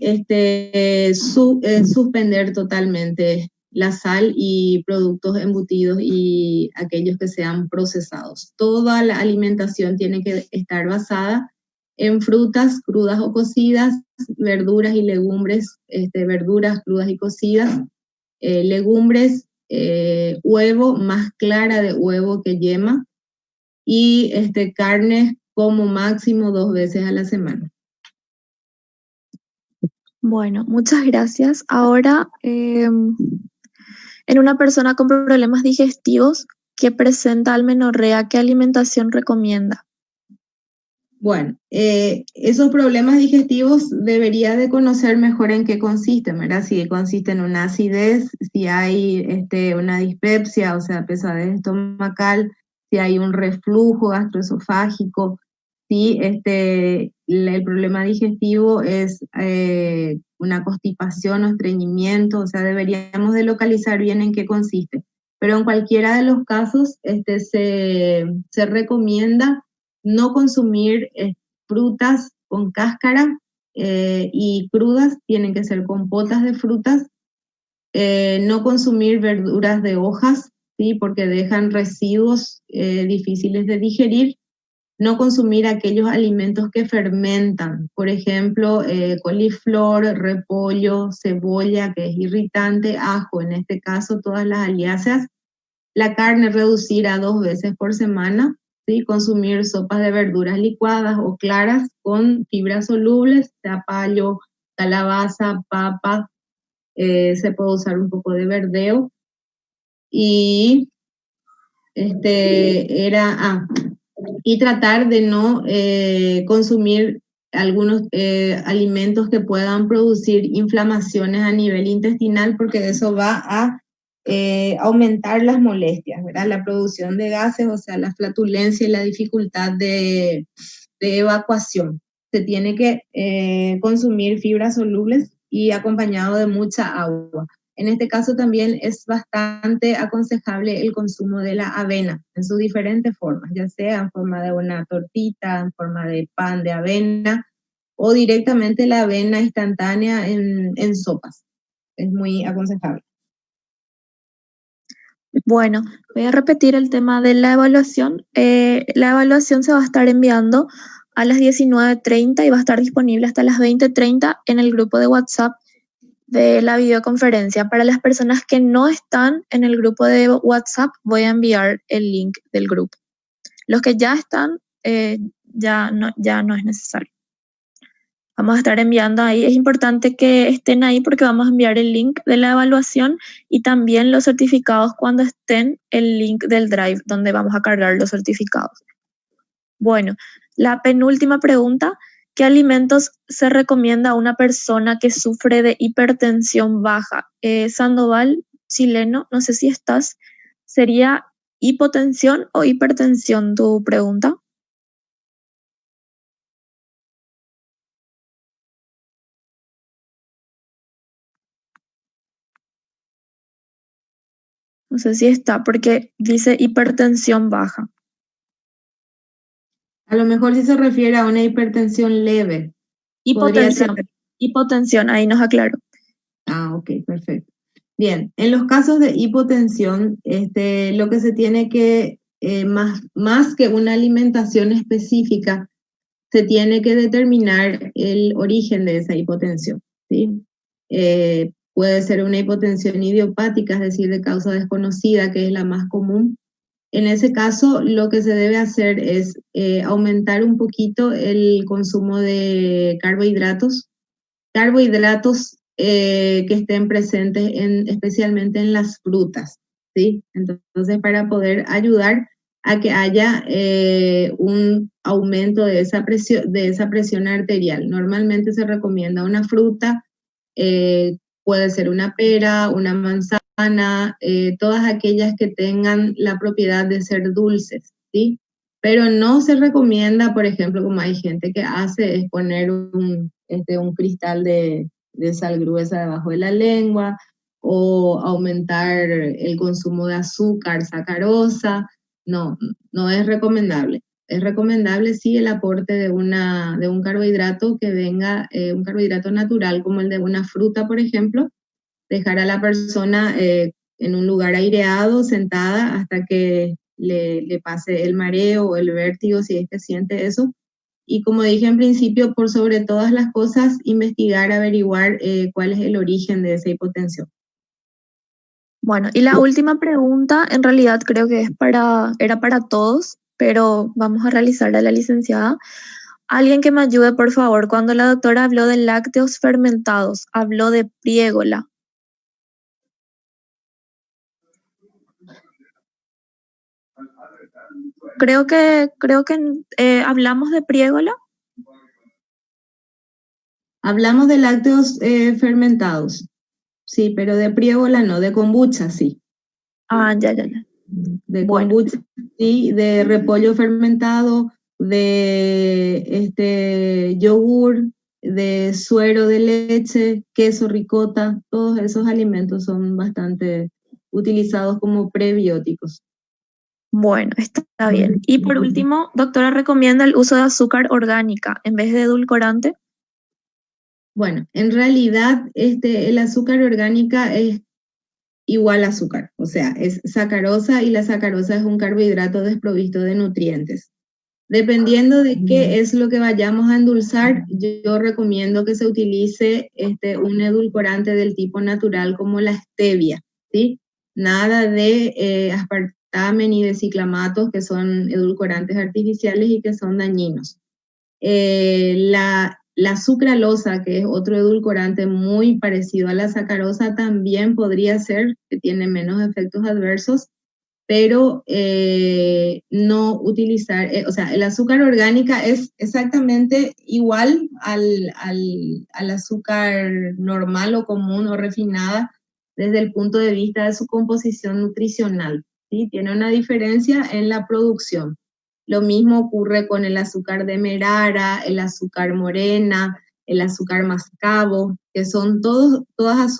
suspender totalmente la sal y productos embutidos y aquellos que sean procesados. Toda la alimentación tiene que estar basada en frutas crudas o cocidas, verduras y legumbres, verduras crudas y cocidas, legumbres, huevo, más clara de huevo que yema, y carne como máximo 2 veces a la semana. Bueno, muchas gracias. Ahora, en una persona con problemas digestivos que presenta amenorrea, ¿qué alimentación recomienda? Bueno, esos problemas digestivos debería de conocer mejor en qué consisten, ¿verdad? Si consiste en una acidez, si hay una dispepsia, o sea, pesadez estomacal, si hay un reflujo gastroesofágico, si el problema digestivo es una constipación o estreñimiento, o sea, deberíamos de localizar bien en qué consiste. Pero en cualquiera de los casos se recomienda no consumir frutas con cáscara y crudas, tienen que ser compotas de frutas, no consumir verduras de hojas, ¿sí? Porque dejan residuos difíciles de digerir, no consumir aquellos alimentos que fermentan, por ejemplo, coliflor, repollo, cebolla, que es irritante, ajo, en este caso todas las aliáceas, la carne reducir a 2 veces por semana, ¿sí? Consumir sopas de verduras licuadas o claras con fibras solubles, zapallo, calabaza, papa, se puede usar un poco de verdeo. Y y tratar de no consumir algunos alimentos que puedan producir inflamaciones a nivel intestinal, porque eso va a aumentar las molestias, ¿verdad? La producción de gases, o sea, la flatulencia y la dificultad de evacuación. Se tiene que consumir fibras solubles y acompañado de mucha agua. En este caso también es bastante aconsejable el consumo de la avena en sus diferentes formas, ya sea en forma de una tortita, en forma de pan de avena o directamente la avena instantánea en sopas. Es muy aconsejable. Bueno, voy a repetir el tema de la evaluación. La evaluación se va a estar enviando a las 19:30 y va a estar disponible hasta las 20:30 en el grupo de WhatsApp de la videoconferencia. Para las personas que no están en el grupo de WhatsApp, voy a enviar el link del grupo. Los que ya están, ya no es necesario. Vamos a estar enviando ahí. Es importante que estén ahí porque vamos a enviar el link de la evaluación y también los certificados cuando estén el link del Drive donde vamos a cargar los certificados. Bueno, la penúltima pregunta: ¿qué alimentos se recomienda a una persona que sufre de hipertensión baja? Sandoval, chileno, no sé si estás. ¿Sería hipotensión o hipertensión tu pregunta? No sé si está porque dice hipertensión baja. A lo mejor si se refiere a una hipertensión leve. Hipotensión, ahí nos aclaró. Ah, ok, perfecto. Bien, en los casos de hipotensión, lo que se tiene que, más que una alimentación específica, se tiene que determinar el origen de esa hipotensión, ¿sí? Puede ser una hipotensión idiopática, es decir, de causa desconocida, que es la más común. En ese caso, lo que se debe hacer es aumentar un poquito el consumo de carbohidratos que estén presentes especialmente en las frutas, ¿sí? Entonces, para poder ayudar a que haya un aumento de esa presión arterial. Normalmente se recomienda una fruta, puede ser una pera, una manzana, todas aquellas que tengan la propiedad de ser dulces, ¿sí? pero no se recomienda, por ejemplo, como hay gente que hace, es poner un cristal de sal gruesa debajo de la lengua o aumentar el consumo de azúcar, sacarosa. No, no es recomendable. Es recomendable sí el aporte de un carbohidrato que venga, un carbohidrato natural como el de una fruta, por ejemplo, dejar a la persona en un lugar aireado, sentada, hasta que le pase el mareo o el vértigo, si es que siente eso. Y como dije en principio, por sobre todas las cosas, investigar, averiguar cuál es el origen de esa hipotensión. Bueno, y la última pregunta, en realidad creo que era para todos, pero vamos a realizarla a la licenciada. Alguien que me ayude, por favor, cuando la doctora habló de lácteos fermentados, habló de priégola. Creo que hablamos de priégola. Hablamos de lácteos fermentados, sí, pero de priégola no, de kombucha sí. Ah, ya. De Bueno, kombucha, sí, de repollo fermentado, de yogur, de suero de leche, queso ricota, todos esos alimentos son bastante utilizados como prebióticos. bueno, está bien. Y por último, doctora recomienda el uso de azúcar orgánica en vez de edulcorante. Bueno, en realidad el azúcar orgánica es igual a azúcar, o sea, es sacarosa y la sacarosa es un carbohidrato desprovisto de nutrientes. Dependiendo de qué es lo que vayamos a endulzar, yo recomiendo que se utilice un edulcorante del tipo natural como la stevia, ¿sí? Nada de aspartame ni de ciclamatos, que son edulcorantes artificiales y que son dañinos. La sucralosa, que es otro edulcorante muy parecido a la sacarosa, también podría ser que tiene menos efectos adversos, pero no utilizar, o sea, el azúcar orgánica es exactamente igual al azúcar normal o común o refinada desde el punto de vista de su composición nutricional, ¿sí? Tiene una diferencia en la producción. Lo mismo ocurre con el azúcar demerara, el azúcar morena, el azúcar mascabo, que son todas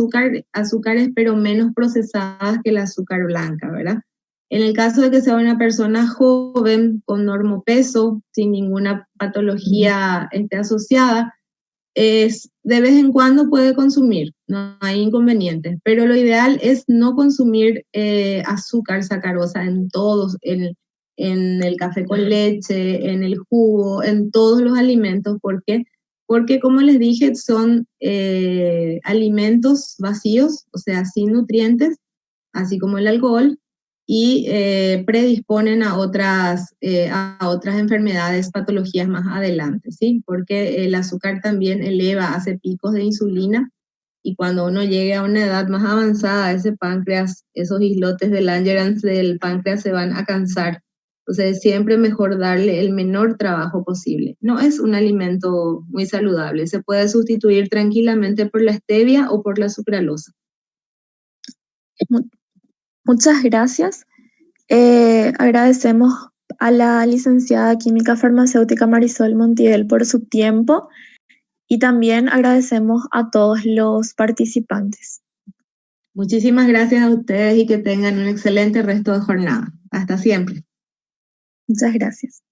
azúcares, pero menos procesadas que el azúcar blanca, ¿verdad? En el caso de que sea una persona joven, con normopeso, sin ninguna patología asociada, de vez en cuando puede consumir, no hay inconvenientes, pero lo ideal es no consumir azúcar sacarosa en todos, en el café con leche, en el jugo, en todos los alimentos. ¿Por qué? Porque como les dije, son alimentos vacíos, o sea, sin nutrientes, así como el alcohol, y predisponen a otras enfermedades, patologías más adelante, ¿sí? Porque el azúcar también eleva, hace picos de insulina, y cuando uno llegue a una edad más avanzada, ese páncreas, esos islotes de Langerhans del páncreas se van a cansar. Entonces, es siempre mejor darle el menor trabajo posible. No es un alimento muy saludable, se puede sustituir tranquilamente por la stevia o por la sucralosa. Muchas gracias. Agradecemos a la licenciada química farmacéutica Marisol Montiel por su tiempo y también agradecemos a todos los participantes. Muchísimas gracias a ustedes y que tengan un excelente resto de jornada. Hasta siempre. Muchas gracias.